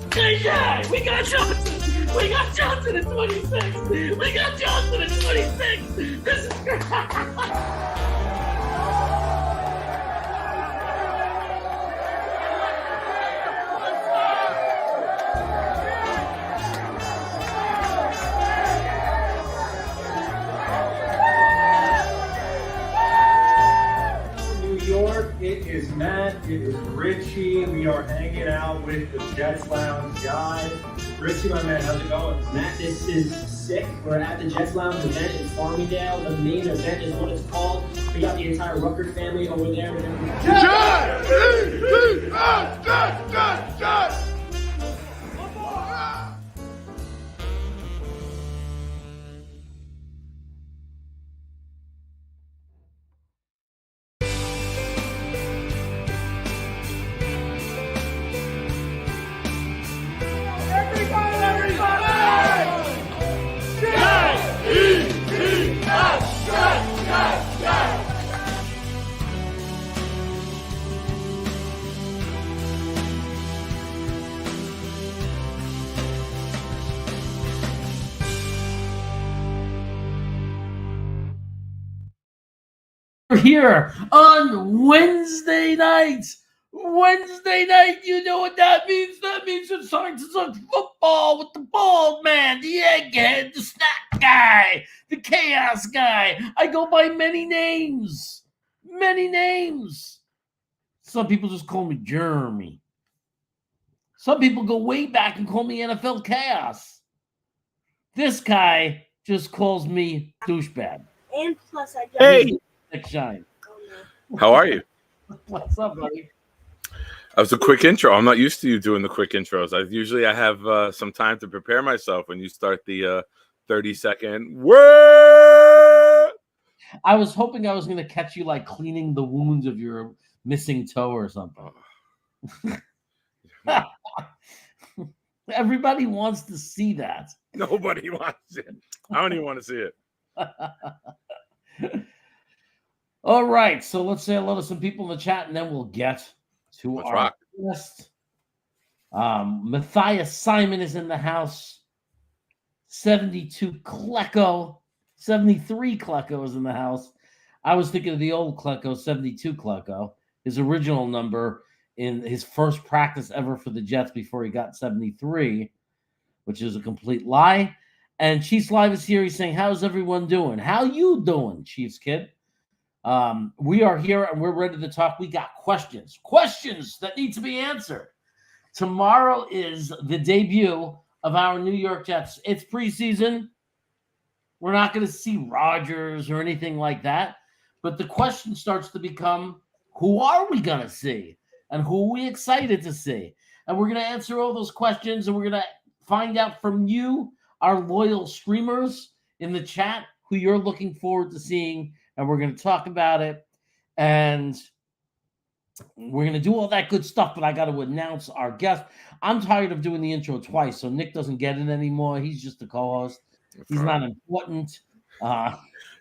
JJ, we got Johnson. We got Johnson at 26. We got Johnson at 26. This is great. It is Matt, it is Richie. We are hanging out with the Jets Lounge guys. Richie, my man, how's it going? Matt, this is sick. We're at the Jets Lounge event in Farmingdale. The main event is what it's called. We got the entire Rucker family over there. Jets! Here on Wednesday night. Wednesday night, you know what that means? That means it's time to talk football with the bald man, the egghead, the snack guy, the chaos guy. I go by many names. Many names. Some people just call me Jeremy. Some people go way back and call me NFL Chaos. This guy just calls me douchebag. And plus, I just Hey! Shine. How are you? What's up, buddy? That was a quick intro. I'm not used to you doing the quick intros. I have some time to prepare myself when you start the 30-second word. I was hoping I was going to catch you like cleaning the wounds of your missing toe or something. Everybody wants to see that. Nobody wants it. I don't even want to see it. All right, so let's say hello to some people in the chat, and then we'll get to Let's our rock. guest. Matthias Simon is in the house. 72 Klecko. 73 Klecko is in the house. I was thinking of the old Klecko, 72 Klecko. His original number in his first practice ever for the Jets before he got 73, which is a complete lie. And Chiefs Live is here. He's saying, how's everyone doing? How you doing, Chiefs kid? We are here and we're ready to talk. We got questions that need to be answered. Tomorrow is the debut of our New York Jets. It's preseason. We're not going to see Rodgers or anything like that. But the question starts to become, who are we going to see? And who are we excited to see? And we're going to answer all those questions, and we're going to find out from you, our loyal streamers in the chat, who you're looking forward to seeing. And we're going to talk about it. And we're going to do all that good stuff, but I got to announce our guest. I'm tired of doing the intro twice, so Nick doesn't get it anymore. He's just a co-host. He's not important.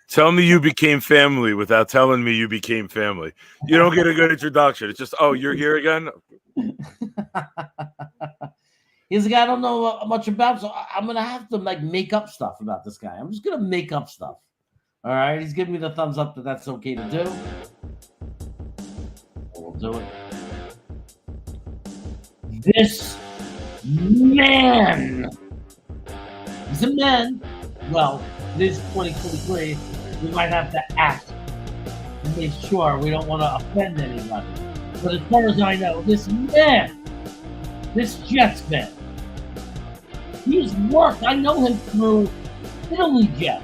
Tell me you became family without telling me you became family. You don't get a good introduction. It's just, oh, you're here again? He's a guy I don't know much about, so I'm going to have to make up stuff about this guy. I'm just going to make up stuff. All right, he's giving me the thumbs up that that's okay to do. We'll do it. This man. He's a man. Well, it is 2023. We might have to act and make sure we don't want to offend anybody. But as far as I know, this man, this Jets man, he's worked. I know him through Italy Jet.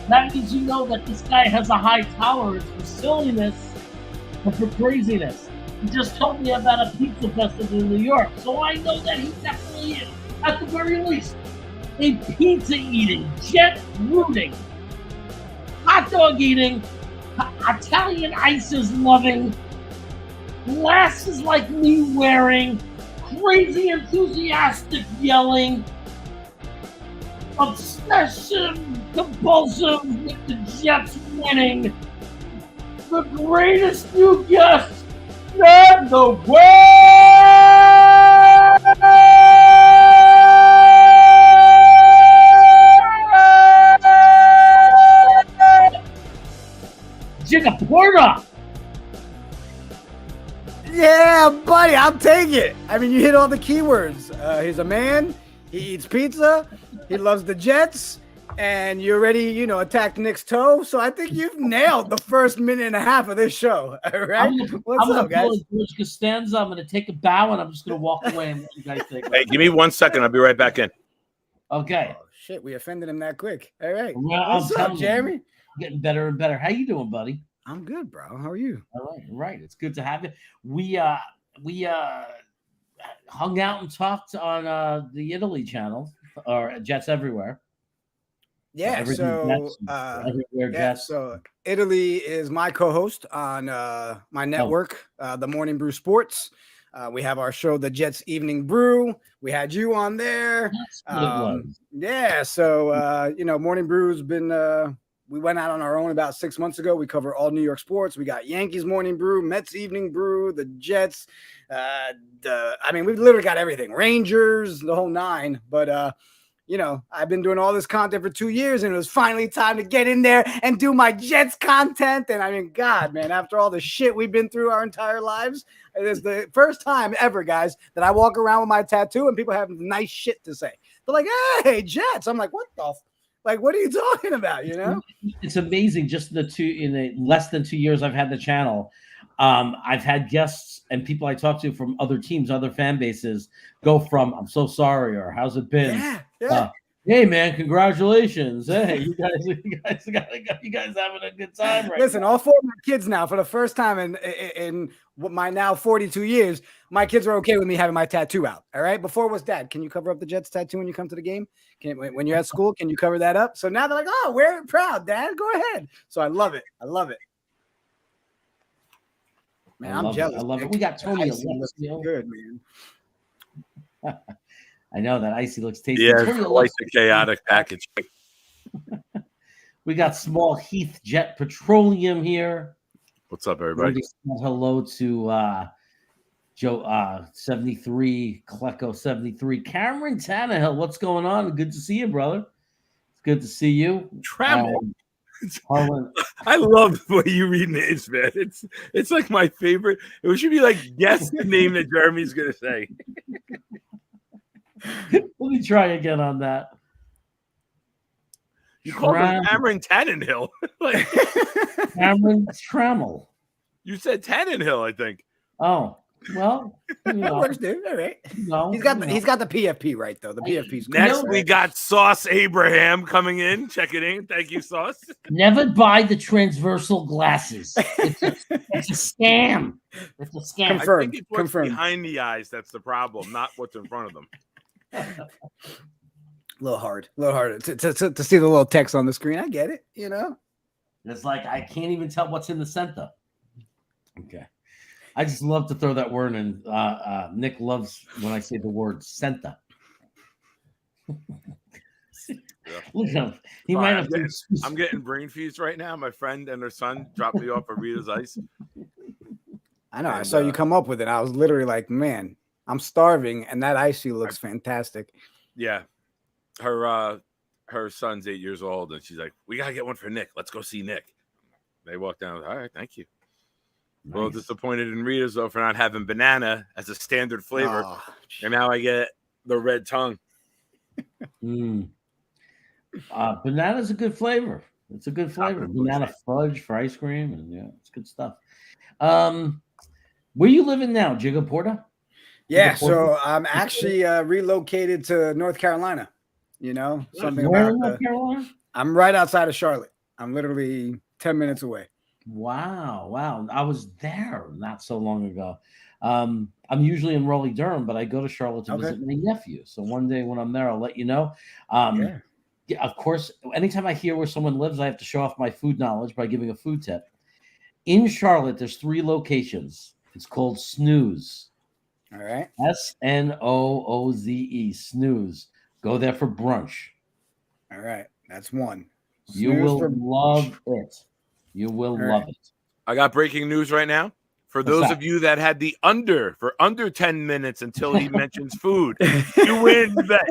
That means you know that this guy has a high tolerance for silliness and for craziness. He just told me about a pizza festival in New York, so I know that he definitely is, at the very least, a pizza-eating, jet-rooting, hot dog-eating, Italian ices-loving, glasses like me wearing, crazy enthusiastic yelling, obsessive compulsive with the Jets winning, the greatest new guest in the world! Jigga Porta! Yeah, buddy, I'll take it. I mean, you hit all the keywords. He's a man. He eats pizza. He loves the Jets. And you already, attacked Nick's toe. So I think you've nailed the first minute and a half of this show. All right? What's up, guys? George Costanza. I'm going to take a bow and I'm just going to walk away and what you guys think. Hey, give me 1 second. I'll be right back in. Okay. Oh, shit, we offended him that quick. All right. Well, What's up, Jeremy? Getting better and better. How you doing, buddy? I'm good, bro. How are you? All right. It's good to have you. We hung out and talked on the Italy channel or Jets Everywhere. Yeah, Everywhere Jets. So Italy is my co-host on my network, the Morning Brew Sports. We have our show, the Jets Evening Brew. We had you on there. Yeah, so Morning Brew's been we went out on our own about 6 months ago. We cover all New York sports. We got Yankees Morning Brew, Mets Evening Brew, the Jets. We've literally got everything. Rangers, the whole nine. But I've been doing all this content for 2 years, and it was finally time to get in there and do my Jets content. And I mean, God, man, after all the shit we've been through our entire lives, it is the first time ever, guys, that I walk around with my tattoo and people have nice shit to say. They're like, hey, Jets. I'm like, what the what are you talking about? It's amazing. Just in the less than 2 years I've had the channel, I've had guests and people I talk to from other teams, other fan bases, go from "I'm so sorry" or "How's it been?" Yeah. Hey man, congratulations! Hey, you guys having a good time right Listen, now. all four of my kids now, for the first time in my now 42 years, my kids are okay with me having my tattoo out. All right. Before it was, Dad, can you cover up the Jets tattoo when you come to the game? When you're at school, can you cover that up? So now they're like, oh, wear it proud, Dad. Go ahead. So I love it. Man, I'm jealous. I love it. We got Tony Alexio. Good, man. I know that icy looks tasty. Yeah, it's like the chaotic package. We got Small Heath Jet Petroleum here. What's up, everybody? Hello to Joe 73, Klecko 73, Cameron Tannehill. What's going on? Good to see you, brother. It's good to see you. Trammell. I love the way you read names, man. It's like my favorite. It should be like guess the name that Jeremy's gonna say. Let me try again on that. You called him Cameron Tannehill. Cameron Trammell. You said Tannehill, I think. Oh, well, that works, dude. All right. No, he's got the PFP right though. The PFP's good. Next, we got Sauce Abraham coming in. Check it in. Thank you, Sauce. Never buy the transversal glasses. It's a scam. It's a scam. Confirmed. I think it's what's behind the eyes that's the problem, not what's in front of them. A little hard to see the little text on the screen. I get it, It's like I can't even tell what's in the center. Okay. I just love to throw that word in. Nick loves when I say the word center. Look at him. He might have. I'm getting brain fused right now. My friend and her son dropped me off at Rita's Ice. I know. I saw you come up with it. I was literally like, man, I'm starving, and that icy looks fantastic. Yeah, her son's 8 years old, and she's like, "We gotta get one for Nick. Let's go see Nick." They walk down. All right, thank you. Nice. Well, disappointed in Rita's though for not having banana as a standard flavor, and now I get the red tongue. Banana's a good flavor. It's a good flavor. Banana fudge for ice cream, and yeah, it's good stuff. Where you living now, Jigga Porta? Yeah, so I'm actually relocated to North Carolina. Something Where about in North Carolina? I'm right outside of Charlotte. I'm literally 10 minutes away. Wow. I was there not so long ago. I'm usually in Raleigh-Durham, but I go to Charlotte to visit my nephew. So one day when I'm there, I'll let you know. Yeah, of course, anytime I hear where someone lives, I have to show off my food knowledge by giving a food tip. In Charlotte, there's 3 locations It's called Snooze. All right. Snooze. Snooze. Go there for brunch. All right. That's one. You Snooze will for- love it. You will All love right. it. I got breaking news right now. For What's those that? of you that had the under for under 10 minutes until he mentions food, you win the bet.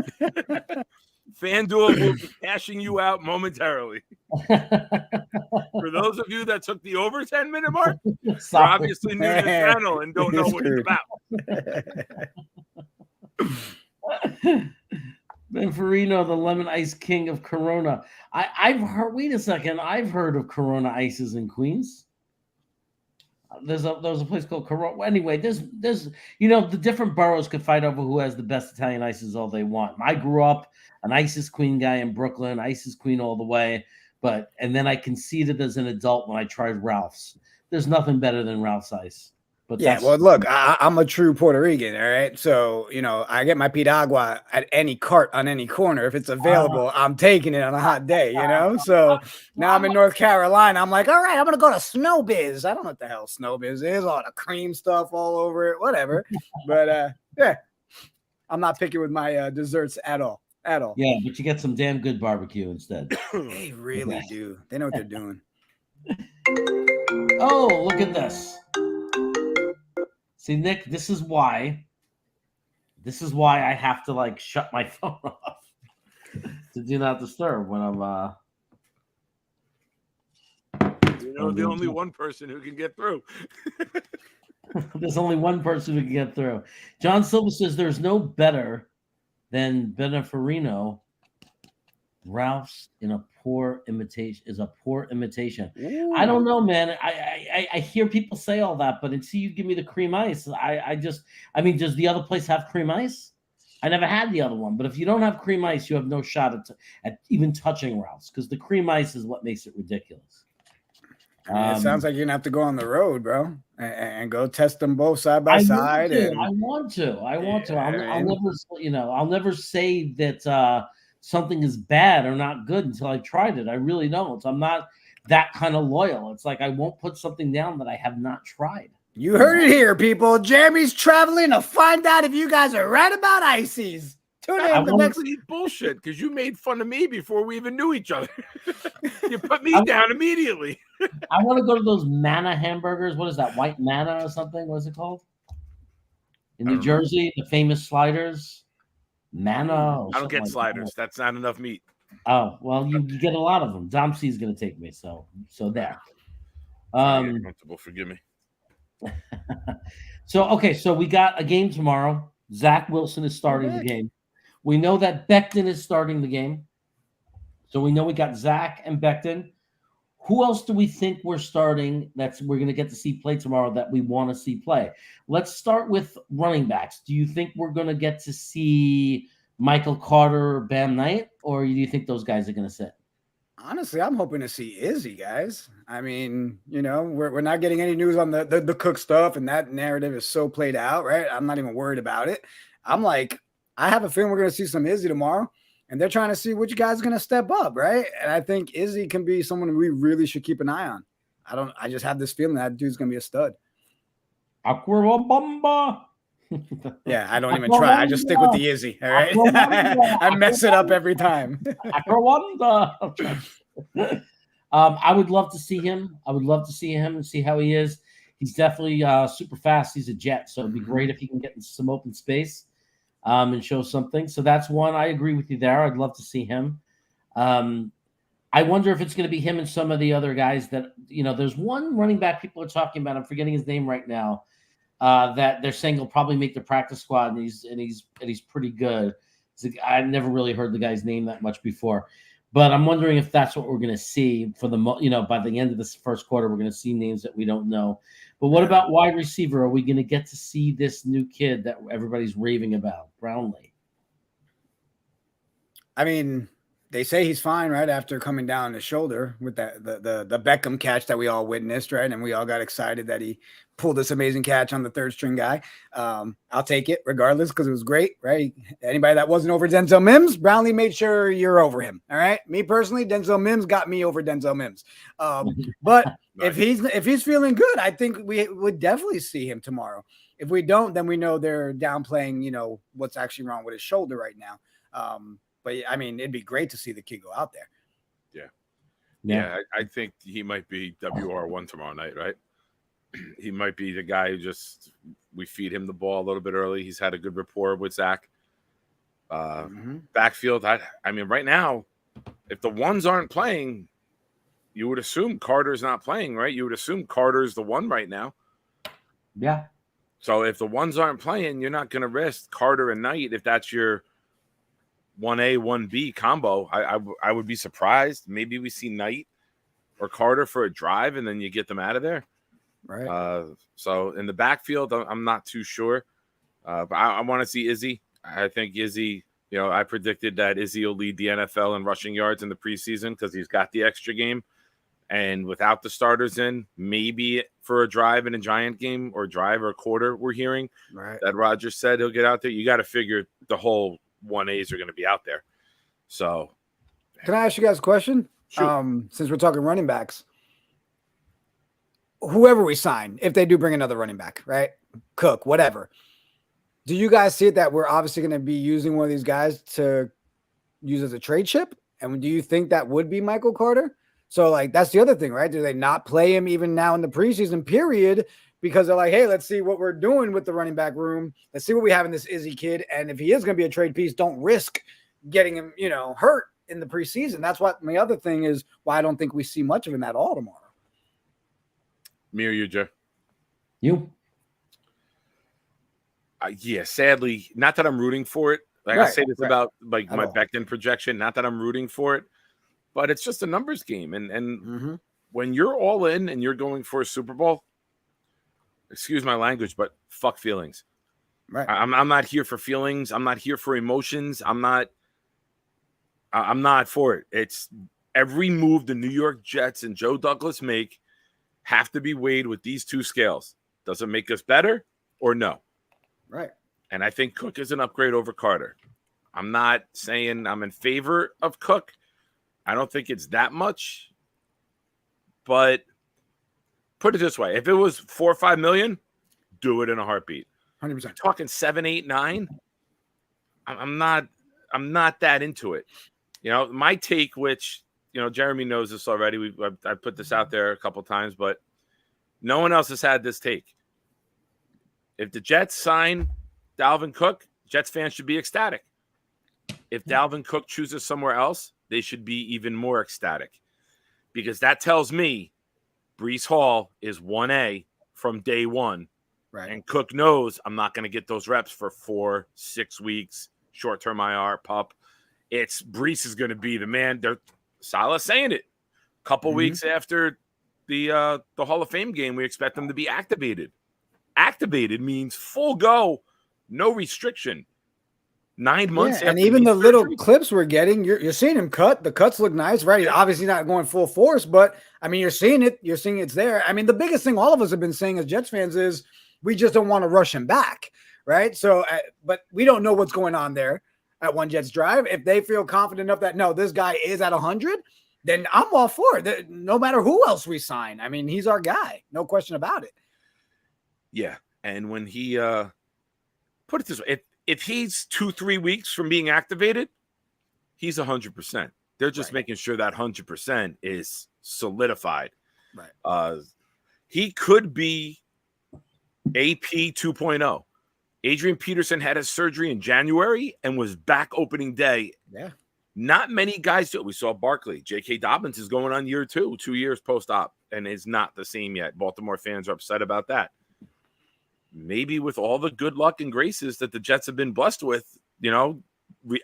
FanDuel will be cashing you out momentarily. For those of you that took the over 10-minute mark, you're Sorry. obviously new to the channel and don't know what it's about. Ben Farino, the lemon ice king of Corona. I've heard. Wait a second. I've heard of Corona ices in Queens. There's a place called Corona. Anyway, there's the different boroughs could fight over who has the best Italian ices all they want. I grew up an Ices Queen guy in Brooklyn, Ices Queen all the way. And then I conceded as an adult when I tried Ralph's. There's nothing better than Ralph's ice. But Yeah, well, look, I'm a true Puerto Rican, all right? So, I get my piragua at any cart on any corner. If it's available, I'm taking it on a hot day, So now I'm in North Carolina. I'm like, all right, I'm going to go to Snow Biz. I don't know what the hell Snow Biz is. All the cream stuff all over it, whatever. But, yeah, I'm not picky with my desserts at all. At all. Yeah, but you get some damn good barbecue instead. They really do. They know what they're doing. Oh, look at this. See, Nick, this is why I have to shut my phone off to do not disturb when I'm the only one person who can get through. There's only one person who can get through. John Silva says there's no better than Benefarino. Ralph's is a poor imitation. Ooh. I don't know, man. I hear people say all that, but until you give me the cream ice, does the other place have cream ice? I never had the other one, but if you don't have cream ice, you have no shot at even touching Ralph's because the cream ice is what makes it ridiculous. It sounds like you're gonna have to go on the road, bro, and go test them both side by side. I want to. I'll never say that something is bad or not good until I tried it. I really don't. I'm not that kind of loyal. It's like I won't put something down that I have not tried. You heard it here, people. Jeremy's traveling to find out if you guys are right about ices. Tune in the next bullshit because you made fun of me before we even knew each other. You put me down immediately. I want to go to those Manna hamburgers. What is that? White Manna or something? What is it called? In New Jersey, the famous sliders. Manna. I don't get sliders. That's not enough meat. Oh, well, you get a lot of them. Dom C is going to take me. So there. Comfortable, forgive me. So we got a game tomorrow. Zach Wilson is starting the game. We know that Becton is starting the game. So we know we got Zach and Becton. Who else do we think we're starting we're going to get to see play tomorrow that we want to see play? Let's start with running backs. Do you think we're going to get to see Michael Carter or Bam Knight, or do you think those guys are going to sit? Honestly, I'm hoping to see Izzy, guys. I mean, we're not getting any news on the Cook stuff, and that narrative is so played out, right? I'm not even worried about it. I'm like, I have a feeling we're going to see some Izzy tomorrow. And they're trying to see which guy's going to step up, right? And I think Izzy can be someone we really should keep an eye on. I just have this feeling that dude's going to be a stud. Aquabamba. Yeah, I don't even try. I just stick with the Izzy, all right? I mess it up every time. I would love to see him. I would love to see him and see how he is. He's definitely super fast. He's a jet, so it'd be great if he can get into some open space. And show something. So that's one. I agree with you there. I'd love to see him. I wonder if it's going to be him and some of the other guys that, there's one running back people are talking about. I'm forgetting his name right now. That they're saying he'll probably make the practice squad, and he's pretty good. I never really heard the guy's name that much before, but I'm wondering if that's what we're going to see for by the end of this first quarter. We're going to see names that we don't know. But what about wide receiver? Are we going to get to see this new kid that everybody's raving about, Brownlee? I mean, they say he's fine, right? After coming down the shoulder with that the Beckham catch that we all witnessed, right? And we all got excited that he pulled this amazing catch on the third string guy. I'll take it regardless because it was great, right? Anybody that wasn't over Denzel Mims, Brownlee made sure you're over him. All right. Me personally, Denzel Mims got me over Denzel Mims. But if he's feeling good, I think we would definitely see him tomorrow. If we don't, then we know they're downplaying, what's actually wrong with his shoulder right now. But I mean, it'd be great to see the kid go out there. Yeah. I think he might be WR1 tomorrow night, right? He might be the guy who we feed him the ball a little bit early. He's had a good rapport with Zach. Backfield, I mean, right now, if the ones aren't playing, you would assume Carter's not playing, right? You would assume Carter's the one right now. Yeah. So if the ones aren't playing, you're not going to risk Carter and Knight if that's your 1A, 1B combo. I would be surprised. Maybe we see Knight or Carter for a drive, and then you get them out of there. Right. So in the backfield, I'm not too sure. But I want to see Izzy. I think Izzy, I predicted that Izzy will lead the NFL in rushing yards in the preseason because he's got the extra game. And without the starters in, maybe for a drive in a Giant game or drive or a quarter, we're hearing that Rodgers said he'll get out there. You got to figure the whole 1As are going to be out there. So can I ask you guys a question? Sure. Since we're talking running backs, whoever we sign, if they do bring another running back, right? Cook, whatever. Do you guys see it that we're obviously going to be using one of these guys to use as a trade chip? And do you think that would be Michael Carter? So, that's the other thing, right? Do they not play him even now in the preseason period because they're like, hey, let's see what we're doing with the running back room. Let's see what we have in this Izzy kid. And if he is going to be a trade piece, don't risk getting him, hurt in the preseason. That's what my other thing is why I don't think we see much of him at all tomorrow. Me or you, Joe? You? Yeah, sadly, not that I'm rooting for it. I say this about my Becton projection, not that I'm rooting for it, but it's just a numbers game. And when you're all in and you're going for a Super Bowl, excuse my language, but fuck feelings. Right. I'm not here for feelings. I'm not here for emotions. I'm not for it. It's every move the New York Jets and Joe Douglas make have to be weighed with these two scales. Does it make us better or no? Right. And I think Cook is an upgrade over Carter. I'm not saying I'm in favor of Cook. I don't think it's that much. But put it this way. If it was 4 or 5 million, do it in a heartbeat. 100%. Talking 7, 8, 9. I'm not that into it. My take, which, Jeremy knows this already. I put this out there a couple times, but no one else has had this take. If the Jets sign Dalvin Cook, Jets fans should be ecstatic. If Dalvin Cook chooses somewhere else, they should be even more ecstatic because that tells me Breece Hall is 1A from day one. Right. And Cook knows I'm not going to get those reps for 4-6 weeks, short-term IR, pup. It's Breece is going to be the man. Salah's saying it. A couple weeks after the Hall of Fame game, we expect them to be activated. Activated means full go, no restriction. 9 months after and even the surgery. little clips we're getting, you're seeing him cut. The cuts look nice, right? He's obviously not going full force, but I mean, you're seeing it. You're seeing it's there. I mean, the biggest thing all of us have been saying as Jets fans is we just don't want to rush him back, right? So, but we don't know what's going on there at One Jets Drive. If they feel confident enough that, no, this guy is at 100, then I'm all for it. No matter who else we sign. I mean, he's our guy. No question about it. Yeah. And when he put it this way, if he's 2-3 weeks from being activated, he's 100%. They're just making sure that 100% is solidified. Right. He could be AP 2.0. Adrian Peterson had his surgery in January and was back opening day. Yeah. Not many guys do it. We saw Barkley. J.K. Dobbins is going on year 2 years post-op, and is not the same yet. Baltimore fans are upset about that. Maybe with all the good luck and graces that the Jets have been blessed with,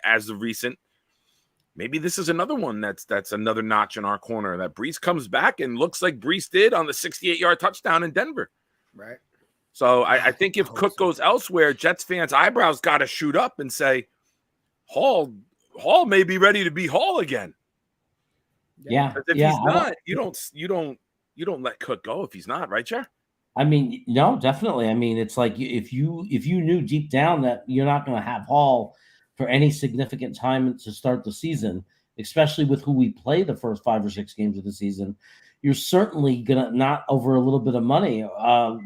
as of recent, maybe this is another one that's another notch in our corner. That Breece comes back and looks like Breece did on the 68-yard touchdown in Denver. Right. So I think if Cook goes elsewhere, Jets fans' eyebrows got to shoot up and say, Hall, Hall may be ready to be Hall again. Yeah. If yeah, he's not, you don't let Cook go if he's not, right, Jer? I mean, no, definitely. I mean, it's like if you knew deep down that you're not going to have Hall for any significant time to start the season, especially with who we play the first 5 or 6 games of the season, you're certainly gonna not over a little bit of money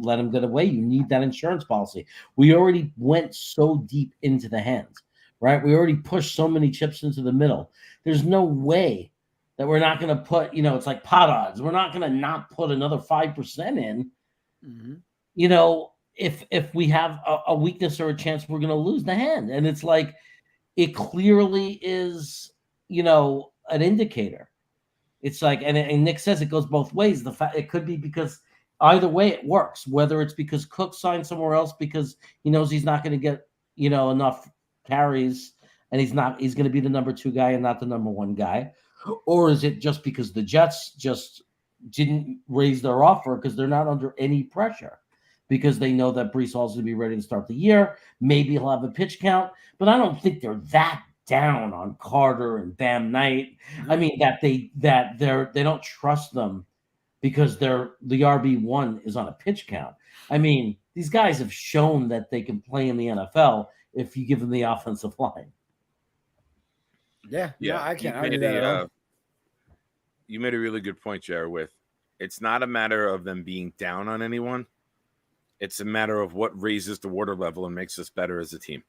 let him get away. You need that insurance policy. We already went so deep into the hands, right? We already pushed so many chips into the middle. There's no way that we're not going to put, it's like pot odds. We're not going to not put another 5% in. If we have a weakness or a chance we're going to lose the hand. And it's like, it clearly is, an indicator. It's like, and Nick says it goes both ways. The fact it could be because either way it works, whether it's because Cook signed somewhere else because he knows he's not going to get, enough carries and he's going to be the number 2 guy and not the number 1 guy. Or is it just because the Jets just didn't raise their offer because they're not under any pressure because they know that Breece Hall's going to be ready to start the year. Maybe he'll have a pitch count, but I don't think they're that down on Carter and Bam Knight. I mean, they don't trust them because the RB1 is on a pitch count. I mean, these guys have shown that they can play in the NFL if you give them the offensive line. Yeah, I can't argue that at all. You made a really good point, Jared, with it's not a matter of them being down on anyone. It's a matter of what raises the water level and makes us better as a team.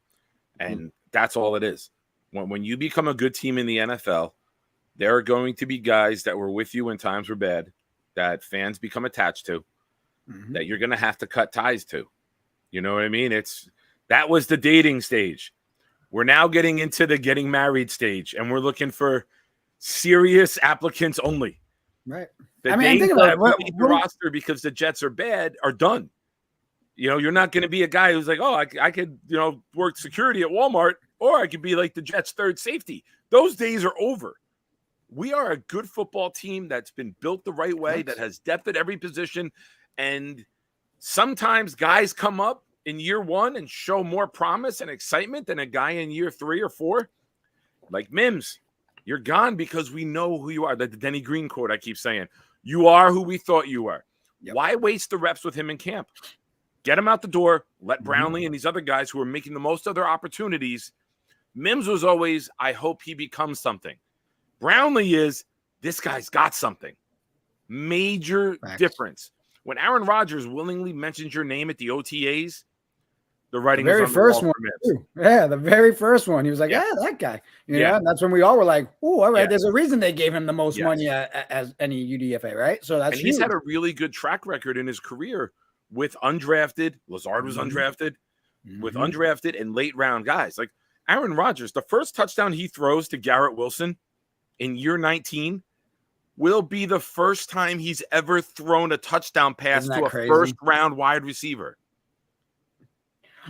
And that's all it is. When you become a good team in the NFL, there are going to be guys that were with you when times were bad, that fans become attached to, that you're going to have to cut ties to. You know what I mean? That was the dating stage. We're now getting into the getting married stage, and we're looking for serious applicants only. Right. The days that we need the roster because the Jets are bad are done. You're not going to be a guy who's like, oh, I could, work security at Walmart, or I could be like the Jets' third safety. Those days are over. We are a good football team that's been built the right way, that has depth at every position. And sometimes guys come up in year 1 and show more promise and excitement than a guy in year 3 or 4. Like Mims, you're gone because we know who you are. The Denny Green quote I keep saying. You are who we thought you were. Yep. Why waste the reps with him in camp? Get him out the door. Let Brownlee and these other guys who are making the most of their opportunities. Mims was always, I hope he becomes something. Brownlee is, this guy's got something. Major difference. When Aaron Rodgers willingly mentions your name at the OTAs, the writing the very is on first the one. wall. Yeah, the very first one. He was like, that guy. And that's when we all were like, oh, all right, there's a reason they gave him the most money as any UDFA, right? So that's he's had a really good track record in his career with undrafted. Lazard was undrafted, with undrafted and late round guys. Like Aaron Rodgers, the first touchdown he throws to Garrett Wilson in year 19 will be the first time he's ever thrown a touchdown pass to a first-round wide receiver.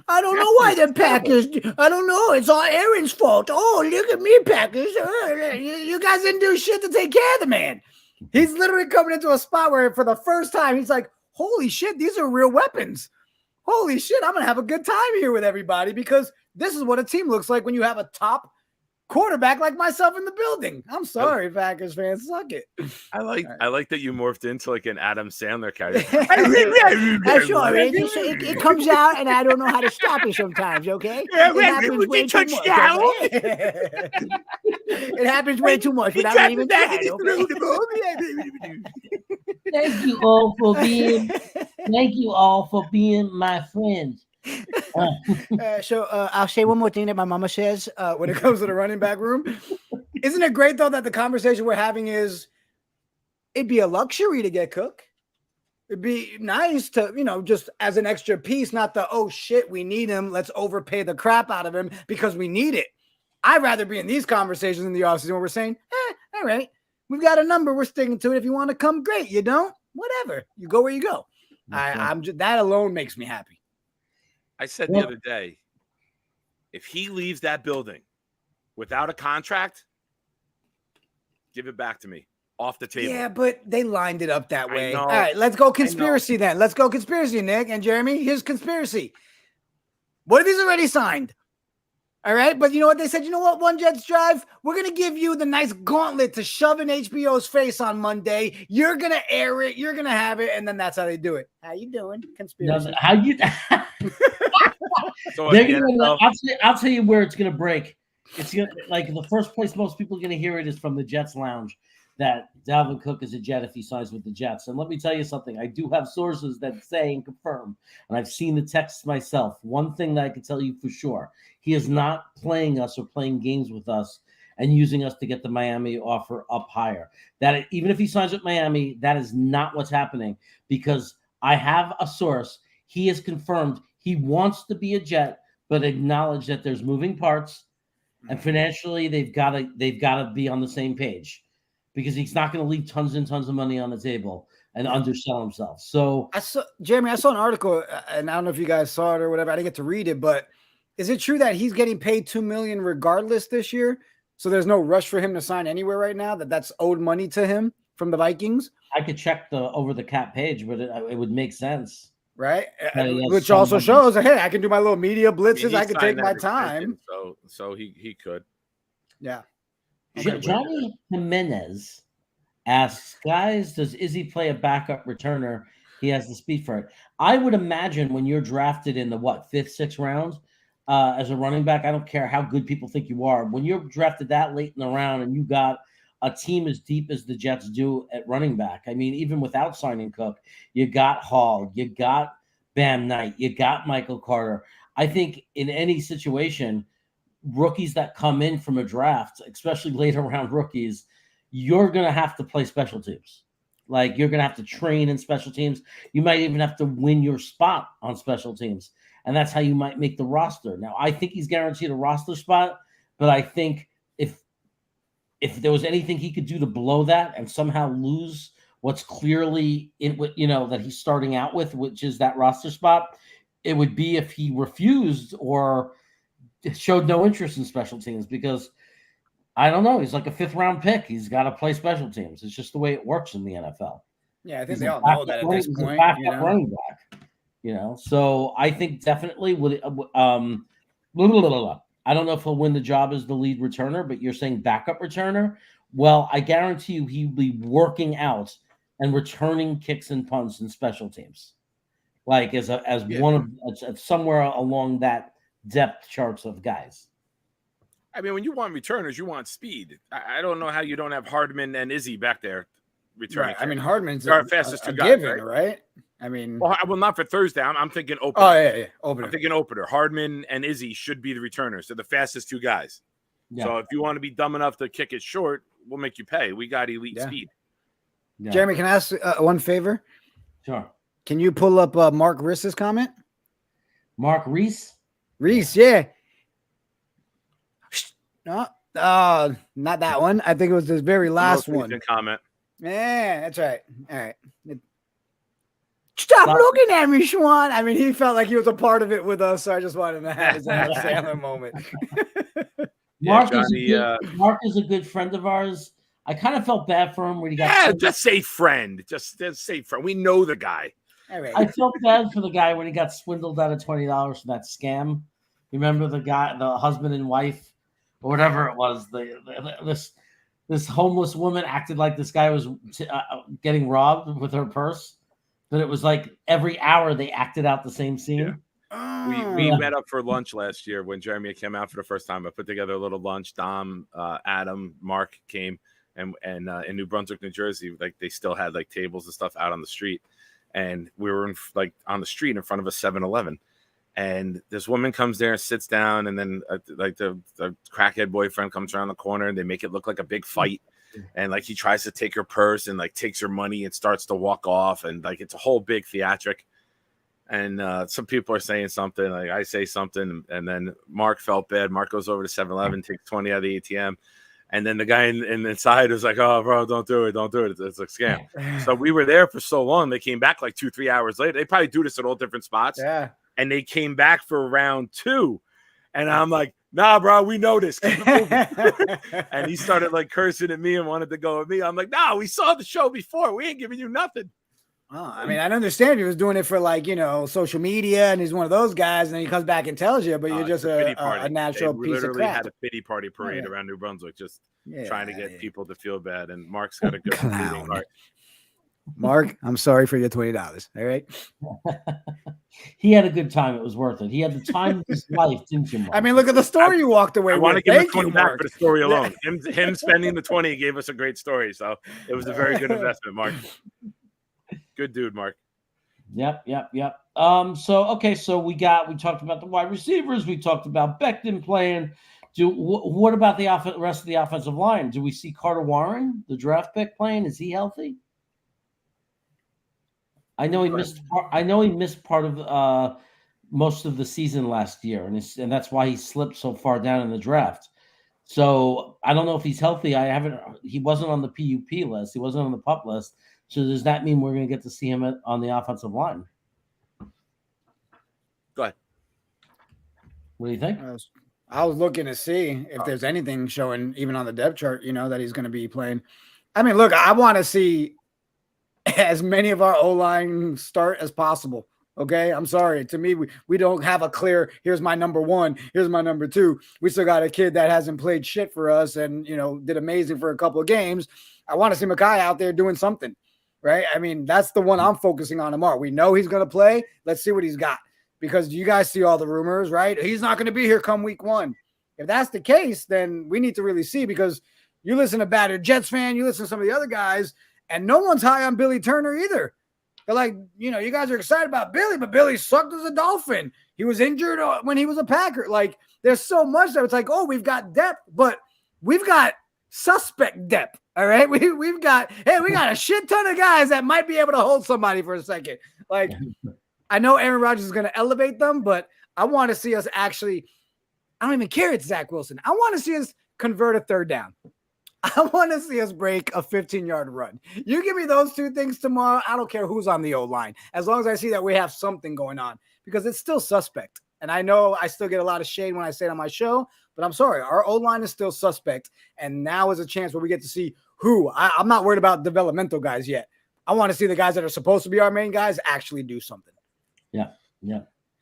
I don't know why the Packers. I don't know. It's all Aaron's fault. Oh, look at me, Packers. You guys didn't do shit to take care of the man. He's literally coming into a spot where for the first time, he's like, holy shit, these are real weapons. Holy shit, I'm going to have a good time here with everybody because this is what a team looks like when you have a top quarterback like myself in the building. I'm sorry, Packers fans, suck it. I like that you morphed into like an Adam Sandler character. I'm sorry, it comes out, and I don't know how to stop it sometimes. Okay, it happens way too much. It happens way too much without even trying. Thank you all for being my friends. So I'll say one more thing that my mama says when it comes to the running back room. Isn't it great though that the conversation we're having is it'd be a luxury to get Cook. It'd be nice to, just as an extra piece, not the, oh shit, we need him. Let's overpay the crap out of him because we need it. I'd rather be in these conversations in the offseason where we're saying, all right, we've got a number, we're sticking to it. If you want to come, great. You don't, whatever. You go where you go. I'm just, that alone makes me happy. I said the other day, if he leaves that building without a contract, give it back to me off the table. Yeah, but they lined it up that way. All right, let's go conspiracy then. Let's go conspiracy, Nick and Jeremy. Here's conspiracy. What if he's already signed? All right. But you know what they said? You know what, One Jets Drive? We're going to give you the nice gauntlet to shove in HBO's face on Monday. You're going to air it. You're going to have it. And then that's how they do it. How you doing? Conspiracy. No, how you? So They're gonna, I'll tell you where it's going to break. It's going to, like, the first place most people are going to hear it is from the Jets Lounge that Dalvin Cook is a Jet if he signs with the Jets. And let me tell you something. I do have sources that say and confirm, and I've seen the texts myself. One thing that I can tell you for sure, he is not playing us or playing games with us and using us to get the Miami offer up higher. That even if he signs with Miami, that is not what's happening, because I have a source. He has confirmed he wants to be a Jet, but acknowledge that there's moving parts, and financially they've got to be on the same page, because he's not going to leave tons and tons of money on the table and undersell himself. So Jeremy, I saw an article, and I don't know if you guys saw it or whatever. I didn't get to read it, but is it true that he's getting paid $2 million regardless this year? So there's no rush for him to sign anywhere right now, that's owed money to him from the Vikings? I could check the over the cap page, but it would make sense. Right. Yes, Which also shows, hey, I can do my little media blitzes. I can take my time. So he could. Yeah. Okay. Johnny Jimenez asks, guys, does Izzy play a backup returner? He has the speed for it. I would imagine when you're drafted in the 5th, 6th round as a running back, I don't care how good people think you are. When you're drafted that late in the round and you got a team as deep as the Jets do at running back, I mean, even without signing Cook, you got Hall, you got Bam Knight, you got Michael Carter. I think in any situation, rookies that come in from a draft, especially later round rookies, you're going to have to play special teams. Like, you're going to have to train in special teams. You might even have to win your spot on special teams. And that's how you might make the roster. Now, I think he's guaranteed a roster spot, but I think if there was anything he could do to blow that and somehow lose what's clearly that he's starting out with, which is that roster spot, it would be if he refused or showed no interest in special teams, because I don't know, he's like a 5th round pick. He's got to play special teams. It's just the way it works in the NFL. Yeah, I think they all know that at this point. Running back, so I think definitely with I don't know if he'll win the job as the lead returner, but you're saying backup returner. Well, I guarantee you he'll be working out and returning kicks and punts in special teams, like as one of somewhere along that depth charts of guys. I mean, when you want returners, you want speed. I don't know how you don't have Hardman and Izzy back there returning. Right. I mean, Hardman's our fastest two guys, given, right? I mean, well, not for Thursday. I'm thinking opener. Oh yeah, opener. I'm thinking opener. Hardman and Izzy should be the returners. They're the fastest two guys. Yeah. So if you want to be dumb enough to kick it short, we'll make you pay. We got elite speed. Yeah. Jeremy, can I ask one favor? Sure. Can you pull up Mark Reese's comment? Mark Reese? Reese, yeah. No, not that one. I think it was the very last one. Comment. Yeah, that's right. All right. Stop looking at me, Schwan. I mean, he felt like he was a part of it with us, so I just wanted to have his Adam Sandler moment. Mark is a good friend of ours. I kind of felt bad for him when he got. Just say friend. Just say friend. We know the guy. All right. I felt bad for the guy when he got swindled out of $20 for that scam. You remember the guy, the husband and wife, or whatever it was. This homeless woman acted like this guy was getting robbed with her purse, but it was like every hour they acted out the same scene. Yeah. We met up for lunch last year when Jeremy came out for the first time. I put together a little lunch. Dom, Adam, Mark came, and in New Brunswick, New Jersey, like they still had like tables and stuff out on the street, and we were on the street in front of a 7-Eleven. And this woman comes there and sits down, and then the crackhead boyfriend comes around the corner, and they make it look like a big fight. And like he tries to take her purse and like takes her money and starts to walk off, and like it's a whole big theatric. And some people are saying something, like I say something, and then Mark felt bad. Mark goes over to 7-Eleven, takes 20 out of the ATM, and then the guy inside was like, "Oh, bro, don't do it. It's a scam." So we were there for so long. They came back like 2-3 hours later. They probably do this at all different spots. Yeah. And they came back for round 2. And I'm like, "Nah, bro, we know this." And he started like cursing at me and wanted to go at me. I'm like, "Nah, we saw the show before. We ain't giving you nothing." I mean, I understand he was doing it for like, social media, and he's one of those guys, and then he comes back and tells you, but you're just a natural we piece of literally crap. had a pity party parade around New Brunswick, just trying to get people to feel bad. And Mark's got a good bleeding heart. Mark, I'm sorry for your $20. All right. He had a good time. It was worth it. He had the time of his life, didn't you, Mark? I mean, look at the story you walked away I with. want to give Thank the 20 you, back Mark. for the story alone. Him spending the 20 gave us a great story. So it was a very good investment, Mark. Good dude, Mark. Yep. So we talked about the wide receivers. We talked about Becton playing. What about the rest of the offensive line? Do we see Carter Warren, the draft pick, playing? Is he healthy? I know he missed part of most of the season last year, and that's why he slipped so far down in the draft. So I don't know if he's healthy. He wasn't on the PUP list. He wasn't on the PUP list. So does that mean we're going to get to see him on the offensive line? Go ahead. What do you think? I was looking to see if there's anything showing, even on the depth chart, that he's going to be playing. I mean, look, I want to see as many of our O-line start as possible. Okay, I'm sorry. To me, we don't have a clear, here's my number one, here's my number two. We still got a kid that hasn't played shit for us and, did amazing for a couple of games. I want to see Mekhi out there doing something, right? I mean, that's the one I'm focusing on tomorrow. We know he's going to play. Let's see what he's got, because you guys see all the rumors, right? He's not going to be here come week one. If that's the case, then we need to really see, because you listen to Battered Jets fan, you listen to some of the other guys, and no one's high on Billy Turner either. They're like, you guys are excited about Billy, but Billy sucked as a Dolphin. He was injured when he was a Packer. Like, there's so much that it's like, oh, we've got depth, but we've got suspect depth. All right. We got a shit ton of guys that might be able to hold somebody for a second. Like, I know Aaron Rodgers is going to elevate them, but I want to see us actually, I don't even care it's Zach Wilson. I want to see us convert a third down. I want to see us break a 15-yard run. You give me those two things tomorrow, I don't care who's on the O-line, as long as I see that we have something going on, because it's still suspect. And I know I still get a lot of shade when I say it on my show, but I'm sorry, our O-line is still suspect. And now is a chance where we get to see who. I'm not worried about developmental guys yet. I want to see the guys that are supposed to be our main guys actually do something. Yeah.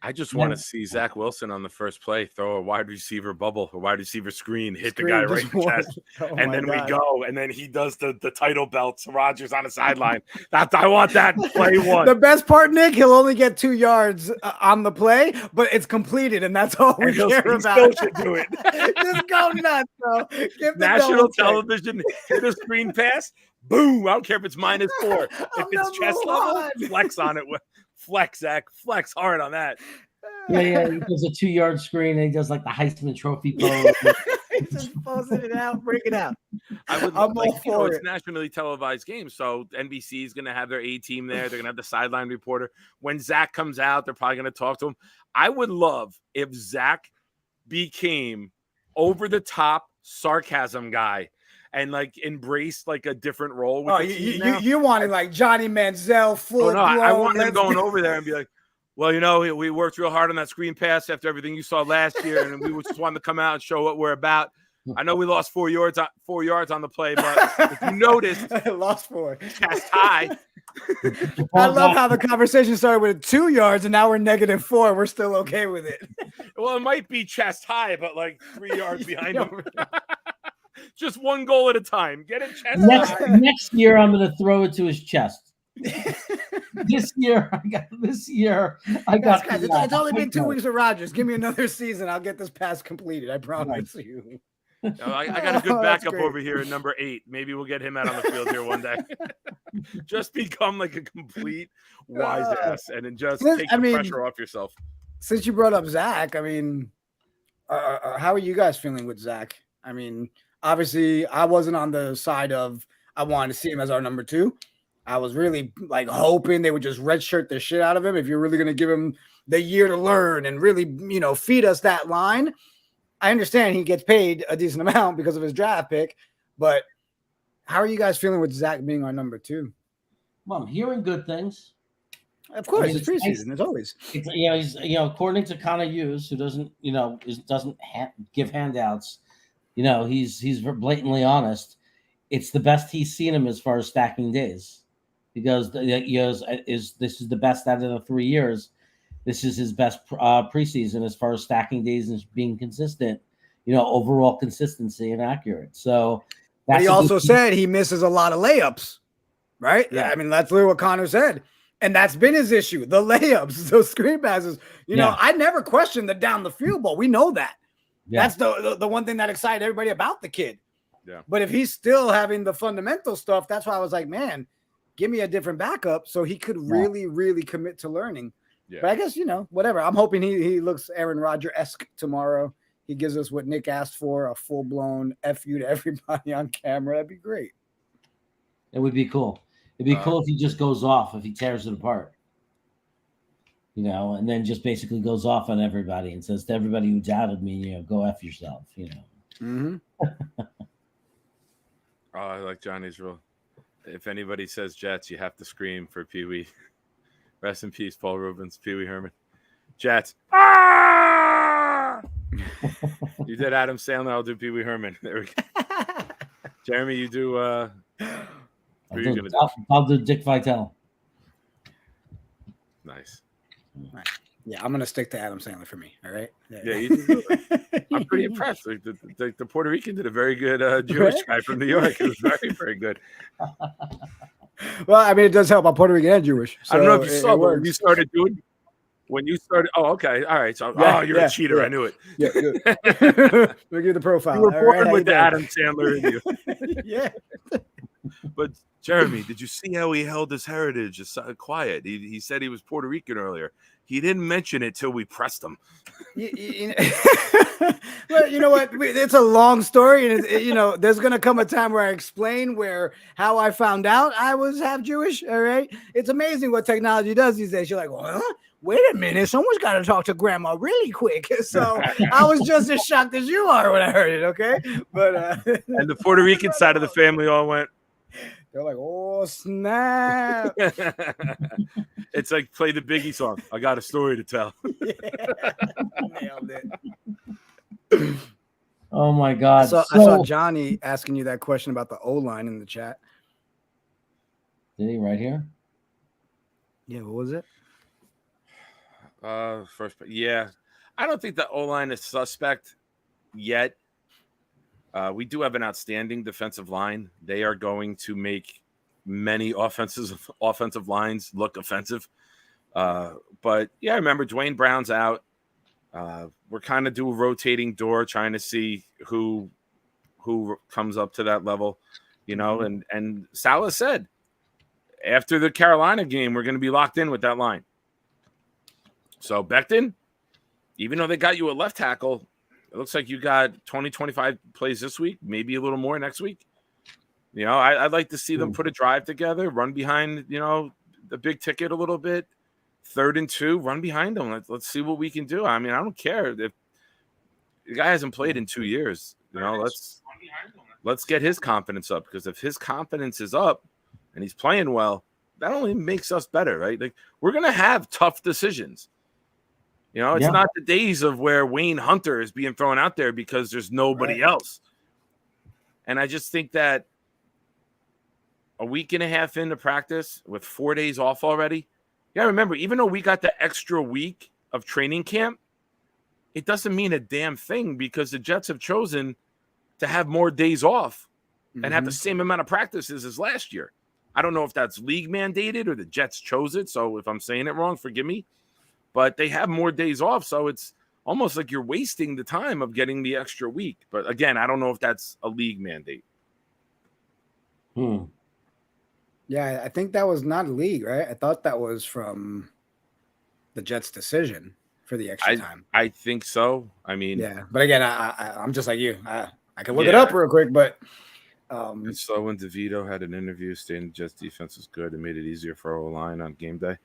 I just want to see Zach Wilson on the first play throw a wide receiver bubble, a wide receiver screen, hit the guy right in the chest, and then we go, and then he does the title belt to Rodgers on the sideline. I want that play one. The best part, Nick, he'll only get 2 yards on the play, but it's completed, and that's all we care about. Still should do it. Just go nuts, bro. National television, hit a screen pass, boom. I don't care if it's -4. If it's chest level, flex on it. Flex, Zach. Flex hard on that. Yeah. He does a 2-yard screen, and he does like the Heisman Trophy pose. He's just posting it out, break it out. I'm all for it. It's nationally televised games, so NBC is going to have their A team there. They're going to have the sideline reporter. When Zach comes out, they're probably going to talk to him. I would love if Zach became over-the-top sarcasm guy and like embraced like a different role. With you wanted like Johnny Manziel full. Oh, no, I want him going over there and be like, well, we worked real hard on that screen pass after everything you saw last year, and we just wanted to come out and show what we're about. I know we lost 4 yards on the play, but if you noticed, lost 4. Chest high. I love how the conversation started with 2 yards, and now we're -4. We're still okay with it. Well, it might be chest high, but like 3 yards behind him. Just one goal at a time. Get it chest high. Next year, I'm going to throw it to his chest. This year, I got. Guys, it's only been 2 weeks of Rodgers. Give me another season. I'll get this pass completed. I promise you. I got a good backup over here at number 8. Maybe we'll get him out on the field here one day. Just become like a complete wise ass and then just take the pressure off yourself. Since you brought up Zach, I mean, how are you guys feeling with Zach? I mean, obviously, I wasn't on the side of I wanted to see him as our number 2. I was really like hoping they would just redshirt the shit out of him. If you're really going to give him the year to learn and really, feed us that line. I understand he gets paid a decent amount because of his draft pick, but how are you guys feeling with Zach being our number 2? Well, I'm hearing good things. Of course, it's preseason. As always. He's according to Connor Hughes, who doesn't give handouts. He's blatantly honest. It's the best he's seen him as far as stacking days. He goes, this is the best out of the 3 years. This is his best preseason as far as stacking days and being consistent, overall consistency and accurate. So but he also said he misses a lot of layups, right? Yeah. I mean, that's literally what Connor said. And that's been his issue, the layups, those screen passes. I never questioned the down the field ball. We know that. Yeah. That's the one thing that excited everybody about the kid. Yeah. But if he's still having the fundamental stuff, that's why I was like, man, give me a different backup so he could really, really commit to learning. Yeah. But I guess, whatever. I'm hoping he looks Aaron Rodgers-esque tomorrow. He gives us what Nick asked for, a full-blown FU to everybody on camera. That'd be great. It would be cool. It'd be cool if he just goes off, if he tears it apart. And then just basically goes off on everybody and says to everybody who doubted me, go F yourself, Mm-hmm. I like Johnny's rule. If anybody says Jets, you have to scream for Pee Wee. Rest in peace, Paul Rubens, Pee Wee Herman. Jets. Ah! You did Adam Sandler, I'll do Pee Wee Herman. There we go. Jeremy, you do I'll do Dick Vitale. Nice. Yeah, I'm gonna stick to Adam Sandler for me. All right. Yeah, you do. I'm pretty impressed. Like, the Puerto Rican did a very good Jewish guy from New York. It was very, very good. Well, I mean, it does help. I'm Puerto Rican and Jewish. So I don't know if you saw, but when you started doing. When you started, okay, all right. So, you're a cheater. Yeah. I knew it. Yeah, good. Look at the profile. You were born with the Adam Sandler in you. Yeah. But Jeremy, did you see how he held his heritage quiet? He said he was Puerto Rican earlier. He didn't mention it till we pressed him. Well, you know what? It's a long story, and there's gonna come a time where I explain how I found out I was half Jewish. All right, it's amazing what technology does these days. You're like, well, wait a minute, someone's got to talk to Grandma really quick. So I was just as shocked as you are when I heard it. Okay, but and the Puerto Rican side of the family all went. They're like, oh, snap. It's like play the Biggie song. I got a story to tell. Yeah. Nailed it. Oh, my God. I saw Johnny asking you that question about the O-line in the chat. Did he right here? Yeah, what was it? Yeah. I don't think the O-line is suspect yet. We do have an outstanding defensive line. They are going to make many offensive lines look offensive. But yeah, I remember Dwayne Brown's out. We're kind of doing a rotating door, trying to see who comes up to that level, and Salah said after the Carolina game, we're going to be locked in with that line. So Becton, even though they got you a left tackle, it looks like you got 20, 25 plays this week, maybe a little more next week. I'd like to see them put a drive together, run behind, the big ticket a little bit. 3rd and 2, run behind them. Let's see what we can do. I mean, I don't care if the guy hasn't played in 2 years. Let's get his confidence up, because if his confidence is up and he's playing well, that only makes us better, right? Like, we're gonna have tough decisions. It's not the days of where Wayne Hunter is being thrown out there because there's nobody else. And I just think that a week and a half into practice with 4 days off already, remember, even though we got the extra week of training camp, it doesn't mean a damn thing, because the Jets have chosen to have more days off and have the same amount of practices as last year. I don't know if that's league mandated or the Jets chose it. So if I'm saying it wrong, forgive me. But they have more days off, so it's almost like you're wasting the time of getting the extra week. But again, I don't know if that's a league mandate. Yeah, I think that was not a league, right? I thought that was from the Jets' decision for the extra time. I think so. I mean, yeah, but again, I'm just like you. I can look it up real quick, but and so when DeVito had an interview saying the Jets defense was good, it made it easier for O-line on game day.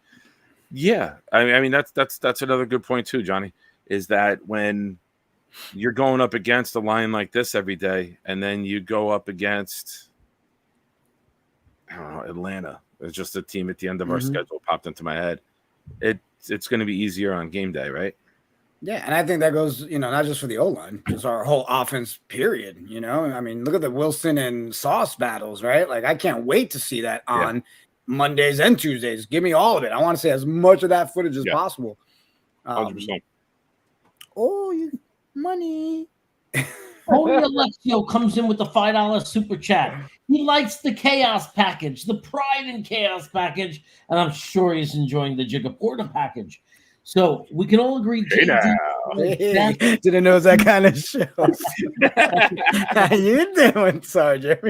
Yeah, I mean that's another good point too, Johnny. Is that when you're going up against a line like this every day, and then you go up against, I don't know, Atlanta. It's just a team at the end of our schedule popped into my head. It's going to be easier on game day, right? Yeah, and I think that goes, not just for the O-line, just our whole offense, period. I mean, look at the Wilson and Sauce battles, right? Like, I can't wait to see that on Mondays and Tuesdays. Give me all of it. I want to see as much of that footage as possible. 100%. Oh, you money. Tony Alexio comes in with the $5 super chat. He likes the chaos package, the pride and chaos package, and I'm sure he's enjoying the Jigaporta package. So we can all agree. Hey now. Hey, didn't know it was that kind of show. How you doing, Sergeant?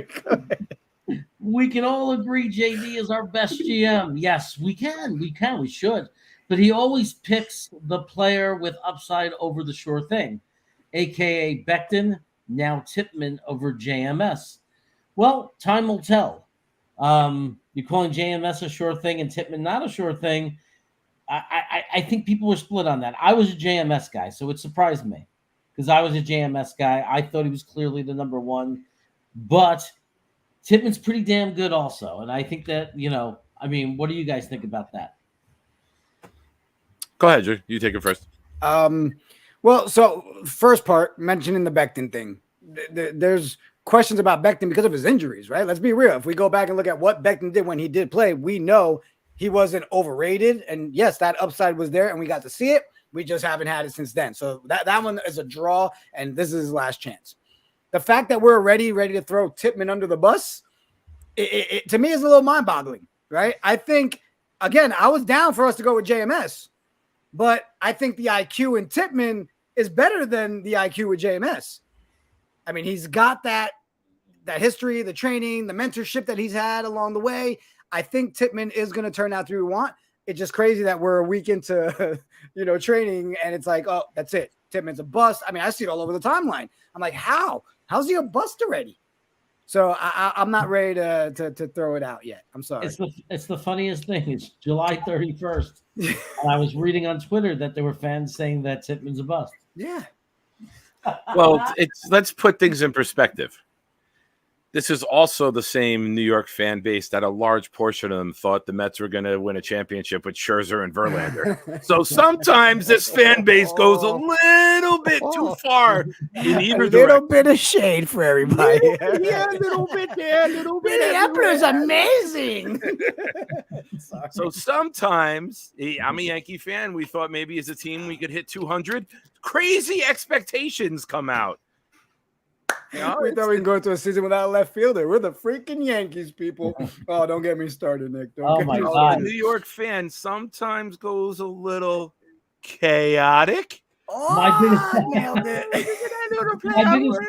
We can all agree JD is our best GM. Yes, we can. We should. But he always picks the player with upside over the sure thing, a.k.a. Becton, now Tippmann over JMS. Well, time will tell. You're calling JMS a sure thing and Tippmann not a sure thing. I think people were split on that. I was a JMS guy, so it surprised me because I was a JMS guy. I thought he was clearly the number one, but Tippmann's pretty damn good also. And I think that, what do you guys think about that? Go ahead, Drew. You take it first. Well, so first part, mentioning the Becton thing. There's questions about Becton because of his injuries, right? Let's be real. If we go back and look at what Becton did when he did play, we know he wasn't overrated. And yes, that upside was there and we got to see it. We just haven't had it since then. So that one is a draw, and this is his last chance. The fact that we're ready to throw Tippmann under the bus, it to me is a little mind-boggling, right? I think, again, I was down for us to go with JMS, but I think the IQ in Tippmann is better than the IQ with JMS. I mean, he's got that history, the training, the mentorship that he's had along the way. I think Tippmann is going to turn out the way we want. It's just crazy that we're a week into, training, and it's like, oh, that's it. Tippmann's a bust. I mean, I see it all over the timeline. I'm like, how's he a bust already? So I'm not ready to throw it out yet. I'm sorry. It's the funniest thing. It's July 31st. And I was reading on Twitter that there were fans saying that Tippmann's a bust. Yeah. Well, let's put things in perspective. This is also the same New York fan base that a large portion of them thought the Mets were going to win a championship with Scherzer and Verlander. So sometimes this fan base goes a little bit too far in either direction. A little bit of shade for everybody. Yeah, a little bit there, a little bit there. Emperor is amazing. So sometimes, I'm a Yankee fan. We thought maybe as a team we could hit 200. Crazy expectations come out. We thought we can go into a season without a left fielder. We're the freaking Yankees, people. Oh, don't get me started, Nick. Oh my God. The New York fan sometimes goes a little chaotic. Oh, nailed it.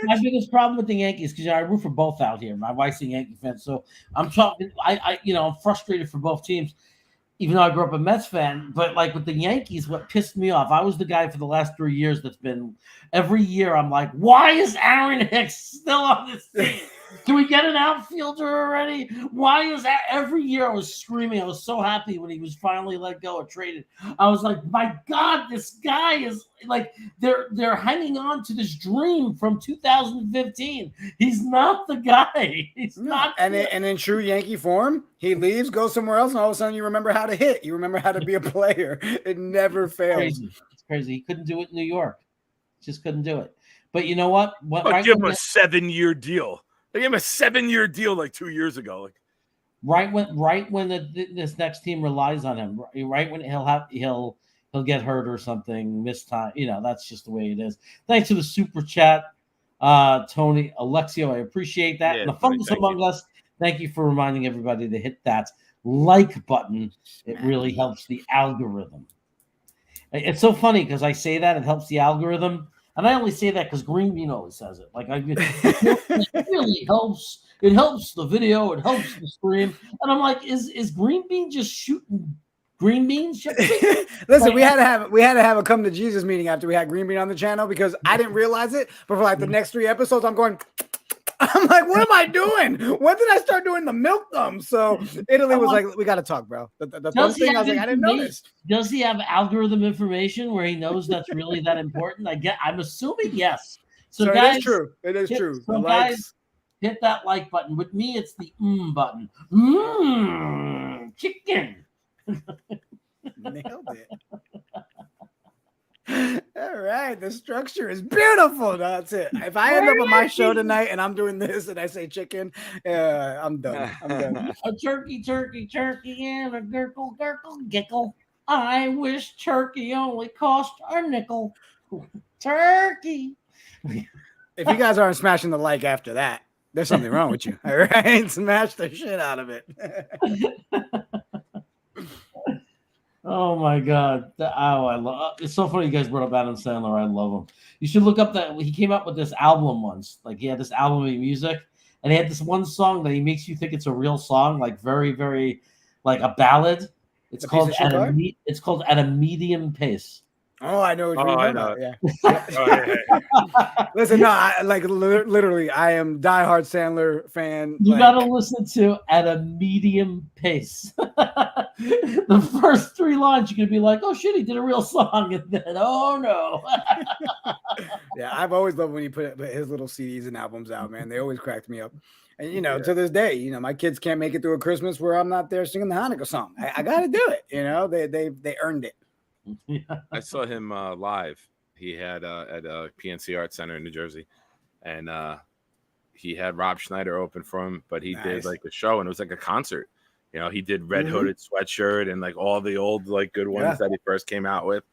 My biggest problem with the Yankees, because I root for both out here. My wife's a Yankee fan, so I'm talking. I'm frustrated for both teams. Even though I grew up a Mets fan, but like with the Yankees, what pissed me off, I was the guy for the last 3 years that's been every year. I'm like, why is Aaron Hicks still on this team? Can we get an outfielder already? Why is that? Every year I was screaming. I was so happy when he was finally let go or traded. I was like, my God, this guy is like, they're hanging on to this dream from 2015. He's not the guy. He's not. And in true Yankee form, he leaves, goes somewhere else, and all of a sudden you remember how to hit. You remember how to be a player. It never fails. It's crazy. He couldn't do it in New York. Just couldn't do it. But you know what? Give him a 7-year deal. They gave him a 7-year deal like 2 years ago. Right when this next team relies on him, right when he'll get hurt or something, miss time. That's just the way it is. Thanks for the super chat, Tony Alexio. I appreciate that. Yeah, and the fungus among us. Thank you for reminding everybody to hit that like button. It really helps the algorithm. It's so funny because I say that it helps the algorithm. And I only say that because Green Bean always says it. Like it really helps. It helps the video. It helps the stream. And I'm like, is Green Bean just shooting green beans? Listen, we had to have a come to Jesus meeting after we had Green Bean on the channel because I didn't realize it. But for like the next 3 episodes, I'm like, what am I doing? When did I start doing the milk thumb? So Italy was like, we got to talk, bro. The thumb thing, I was like, I didn't notice. Does he have algorithm information where he knows that's really that important? I'm assuming yes. So guys, it is true. It is true. So guys, hit that like button. With me, it's the button. Chicken. Nailed it. All right. right. The structure is beautiful. That's it. If I end up on my show tonight and I'm doing this and I say chicken, I'm done. I'm done. A turkey, turkey, turkey, and a gurgle, gurgle, gickle. I wish turkey only cost a nickel. Turkey. If you guys aren't smashing the like after that, there's something wrong with you. All right. Smash the shit out of it. Oh my God! I love. It's so funny you guys brought up Adam Sandler. I love him. You should look up that he came up with this album once. Like he had this album of music, and he had this one song that he makes you think it's a real song, like very, very, like a ballad. It's called it's called At a Medium Pace. Oh, I know what you're talking about. Yeah. Yeah. Listen, no, I literally, I am diehard Sandler fan. You gotta listen to At a Medium Pace. The first 3 lines, you're gonna be like, "Oh shit, he did a real song," and then, "Oh no." Yeah, I've always loved when he put his little CDs and albums out, man. They always cracked me up. And to this day, my kids can't make it through a Christmas where I'm not there singing the Hanukkah song. I got to do it. They earned it. Yeah. I saw him live. He had at PNC Arts Center in New Jersey, and he had Rob Schneider open for him. But he did like a show, and it was like a concert. He did Red Hooded Sweatshirt and like all the old like good ones that he first came out with.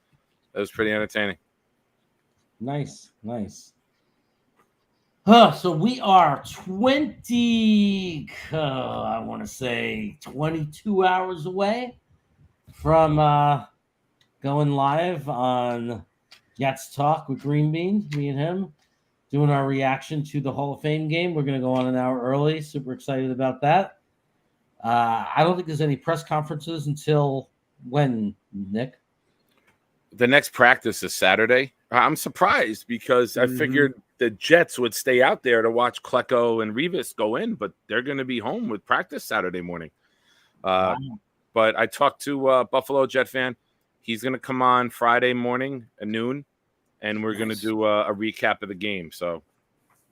It was pretty entertaining. Nice. So we are 22 hours away from going live on Yats Talk with Green Bean, me and him, doing our reaction to the Hall of Fame game. We're going to go on an hour early. Super excited about that. I don't think there's any press conferences until when, Nick? The next practice is Saturday. I'm surprised because I figured the Jets would stay out there to watch Klecko and Revis go in, but they're going to be home with practice Saturday morning. But I talked to Buffalo Jet fan. He's going to come on Friday morning at noon, and we're going to do a recap of the game. So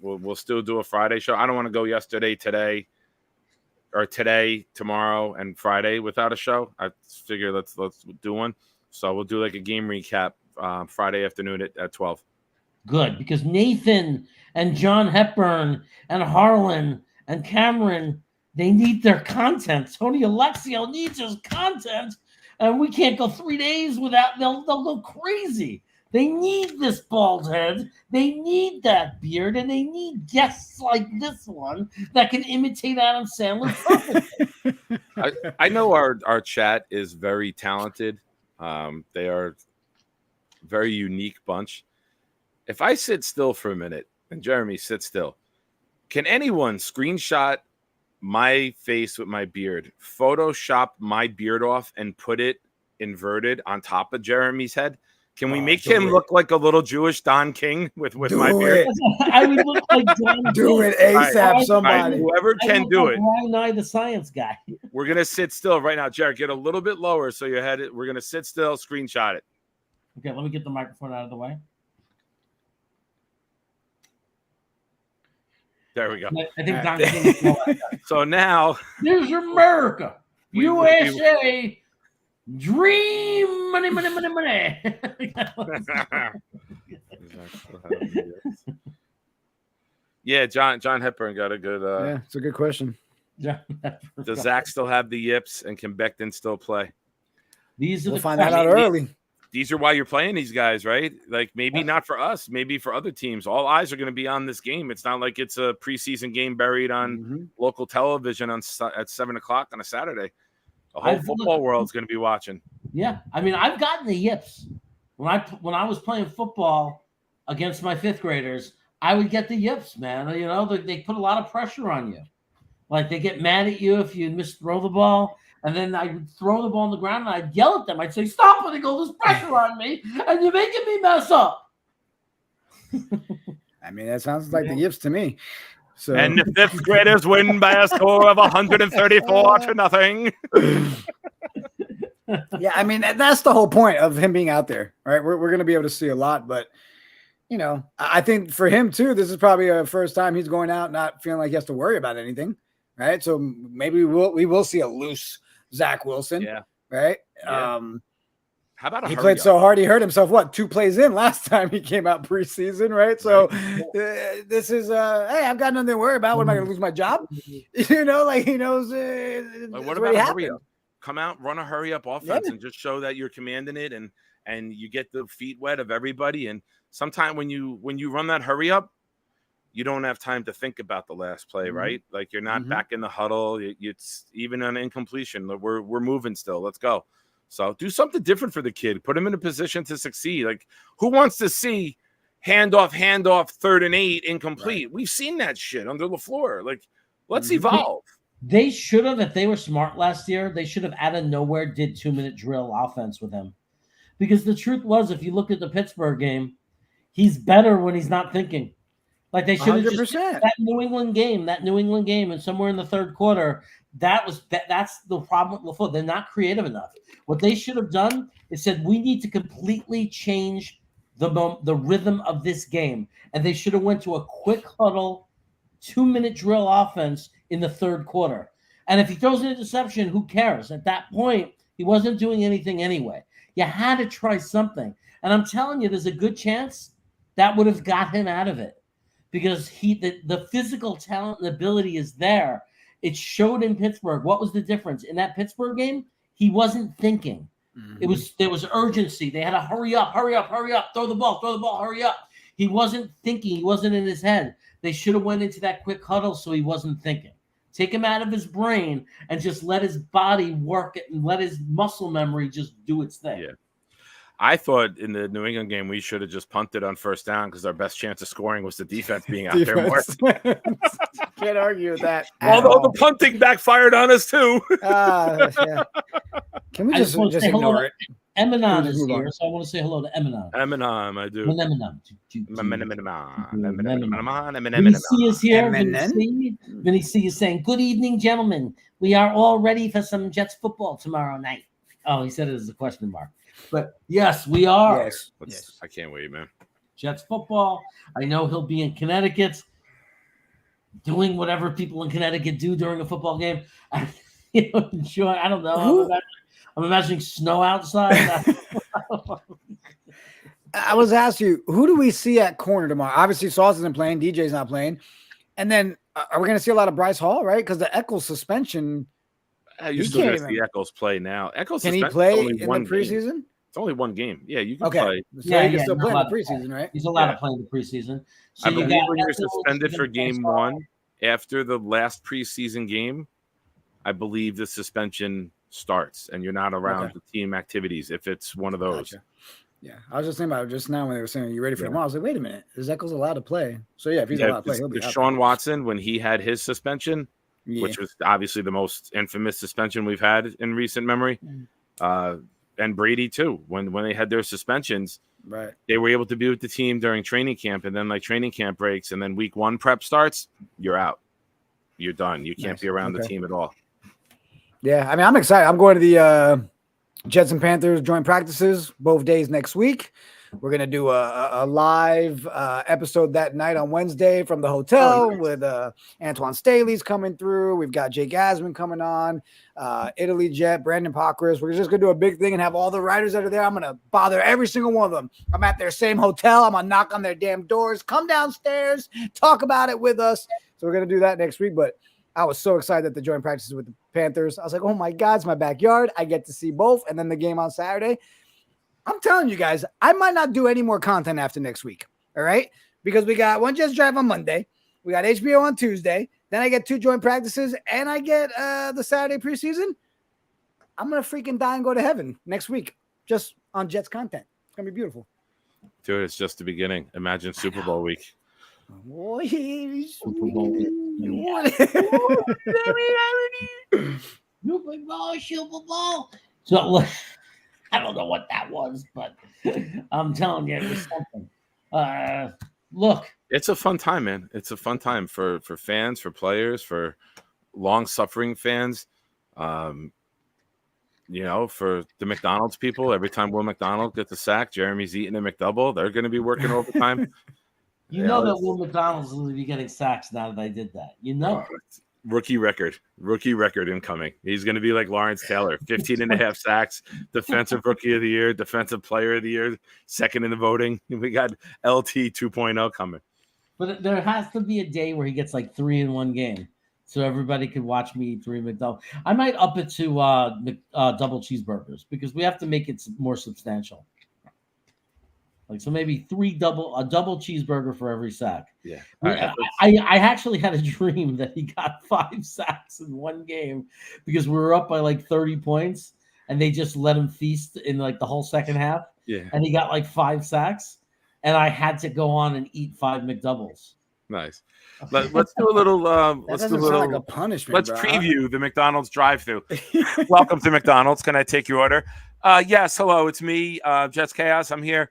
we'll still do a Friday show. I don't want to go today, tomorrow, and Friday without a show. I figure let's do one. So we'll do like a game recap Friday afternoon at 12. Good, because Nathan and John Hepburn and Harlan and Cameron, they need their content. Tony Alexio needs his content, and we can't go 3 days without. They'll go crazy. They need this bald head. They need that beard, and they need guests like this one that can imitate Adam Sandler perfectly. I know our chat is very talented. They are a very unique bunch. If I sit still for a minute, and Jeremy sit still, can anyone screenshot my face with my beard, Photoshop my beard off, and put it inverted on top of Jeremy's head? Can we make him look like a little Jewish Don King with my beard? I would look like Don Do it ASAP, somebody. Whoever can do it. Brian Nye, the science guy. We're going to sit still right now. Jared, get a little bit lower so your head. We're going to sit still, screenshot it. Okay, let me get the microphone out of the way. There we go. I think Don King. So now. There's America. USA. Dream money. Yeah, John Hepburn got a good. Yeah, it's a good question. Does Zach still have the yips, and can Becton still play? We'll find that out early. These are why you're playing these guys, right? Like maybe not for us, maybe for other teams. All eyes are going to be on this game. It's not like it's a preseason game buried on local television at 7:00 on a Saturday. The whole football world's going to be watching. Yeah, I mean, I've gotten the yips when I was playing football against my 5th graders. I would get the yips, man. They put a lot of pressure on you. Like they get mad at you if you misthrow the ball, and then I would throw the ball on the ground and I'd yell at them. I'd say, "Stop putting all this pressure on me, and you're making me mess up." I mean, that sounds like the yips to me. So. And the 5th graders win by a score of 134-0. Yeah, I mean, that's the whole point of him being out there, right? We're going to be able to see a lot, but, I think for him too, this is probably a first time he's going out not feeling like he has to worry about anything, right? So maybe we will see a loose Zach Wilson, right? Yeah. How about a He hurry played up? so hard he hurt himself. What, 2 plays in last time he came out preseason, right? So this is hey, I've got nothing to worry about. What, am I going to lose my job? You know, like he knows. Like, what about a hurry up? Come out, run a hurry up offense, and just show that you're commanding it, and you get the feet wet of everybody. And sometime when you run that hurry up, you don't have time to think about the last play, right? Like you're not back in the huddle. It's even an incompletion. We're moving still. Let's go. So do something different for the kid. Put him in a position to succeed. Like who wants to see handoff, 3rd and 8, incomplete? Right. We've seen that shit under LaFleur. Like let's evolve. They should have, if they were smart last year, they should have out of nowhere did 2-minute drill offense with him. Because the truth was, if you look at the Pittsburgh game, he's better when he's not thinking. Like they should have just that New England game, and somewhere in the third quarter, that's the problem with LaFleur. They're not creative enough. What they should have done is said, we need to completely change the rhythm of this game. And they should have went to a quick huddle, 2-minute drill offense in the third quarter. And if he throws an interception, who cares? At that point, he wasn't doing anything anyway. You had to try something. And I'm telling you, there's a good chance that would have got him out of it. Because the physical talent and ability is there. It showed in Pittsburgh. What was the difference? In that Pittsburgh game, he wasn't thinking. There was urgency. They had to hurry up, throw the ball, hurry up. He wasn't thinking. He wasn't in his head. They should have went into that quick huddle so he wasn't thinking. Take him out of his brain and just let his body work it and let his muscle memory just do its thing. Yeah. I thought in the New England game we should have just punted on 1st down because our best chance of scoring was the defense being out there more. Can't argue with that. Although the punting backfired on us too. Yeah. Can we just ignore it? Eminon is here, so I want to say hello to Eminon. Eminon, I do. Vinny C is here. Vinny C is saying, good evening, gentlemen. We are all ready for some Jets football tomorrow night. Oh, he said it as a question mark. But yes, we are. Yes. I can't wait, man. Jets football. I know he'll be in Connecticut doing whatever people in Connecticut do during a football game. Sure, I don't know. I'm imagining snow outside. I was asked you, who do we see at corner tomorrow? Obviously, Sauce isn't playing. DJ's not playing. And then are we going to see a lot of Bryce Hall, right? Because the Eccles suspension. You're still going to see Eccles play now. Eccles can he play in the preseason? Game. It's only one game. Yeah, you can play. So you can still play in the preseason, right? He's allowed to play in the preseason. So I believe when you're suspended for game 1 after the last preseason game, I believe the suspension starts and you're not around the team activities if it's one of those. Gotcha. Yeah, I was just thinking about it just now when they were saying, "Are you ready for tomorrow?" I was like, "Wait a minute, is Eccles allowed to play?" So yeah, if he's allowed to play, he'll be out. Sean Watson, when he had his suspension, which was obviously the most infamous suspension we've had in recent memory, and Brady too, when they had their suspensions, right? They were able to be with the team during training camp, and then like training camp breaks, and then week 1 prep starts, you're out, you're done, you can't be around the team at all. Yeah, I mean, I'm excited. I'm going to the Jets and Panthers joint practices both days next week. We're going to do a live episode that night on Wednesday from the hotel with Antoine Staley's coming through. We've got Jake Asman coming on, Italy Jet, Brandon Pockris. We're just going to do a big thing and have all the writers that are there. I'm going to bother every single one of them. I'm at their same hotel. I'm going to knock on their damn doors. Come downstairs. Talk about it with us. So we're going to do that next week. But I was so excited at the joint practices with the Panthers. I was like, oh, my God, it's my backyard. I get to see both. And then the game on Saturday. I'm telling you guys, I might not do any more content after next week. All right. Because we got one Jets Drive on Monday. We got HBO on Tuesday. Then I get 2 joint practices and I get the Saturday preseason. I'm going to freaking die and go to heaven next week just on Jets content. It's going to be beautiful. Dude, it's just the beginning. Imagine Super Bowl week. Super Bowl. So I don't know what that was, but I'm telling you, it was something. Look, it's a fun time, man. It's a fun time for fans, for players, for long-suffering fans. For the McDonald's people. Every time Will McDonald gets a sack, Jeremy's eating a McDouble. They're going to be working overtime. You know that Will McDonald's will be getting sacks now that I did that. You know. Rookie record incoming. He's going to be like Lawrence Taylor, 15 and a half sacks, defensive rookie of the year, defensive player of the year, second in the voting. We got LT 2.0 coming. But there has to be a day where he gets like 3 in one game, so everybody could watch me eat 3 McDouble. I might up it to double cheeseburgers because we have to make it more substantial. Like, so maybe a double cheeseburger for every sack. Yeah. I actually had a dream that he got 5 sacks in one game because we were up by like 30 points and they just let him feast in like the whole second half. Yeah. And he got like 5 sacks and I had to go on and eat 5 McDoubles. Nice. Let's do a little. Let's do a little. Like a punishment. Let's preview the McDonald's drive-thru. Welcome to McDonald's. Can I take your order? Yes. Hello. It's me, Jets Chaos. I'm here.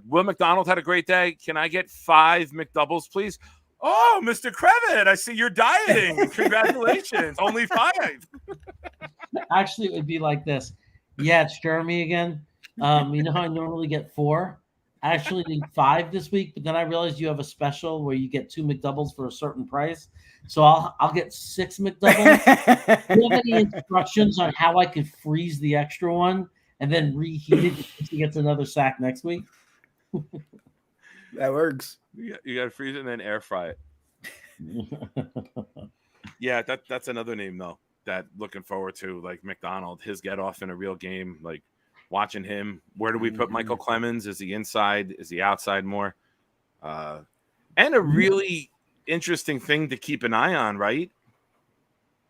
Will McDonald had a great day. Can I get 5 McDoubles, please? Oh, Mr. Krevin, I see you're dieting. Congratulations. Only 5. Actually, it would be like this. Yeah, it's Jeremy again. You know how I normally get 4? I actually need 5 this week, but then I realized you have a special where you get 2 McDoubles for a certain price. So I'll get 6 McDoubles. Do you have any instructions on how I could freeze the extra one and then reheat it if he gets another sack next week? That works. You got to freeze it and then air fry it. Yeah, that's another name though that looking forward to, like McDonald, his get off in a real game, like watching him. Where do we put Michael Clemens? Is he inside? Is he outside more? And a really interesting thing to keep an eye on, right?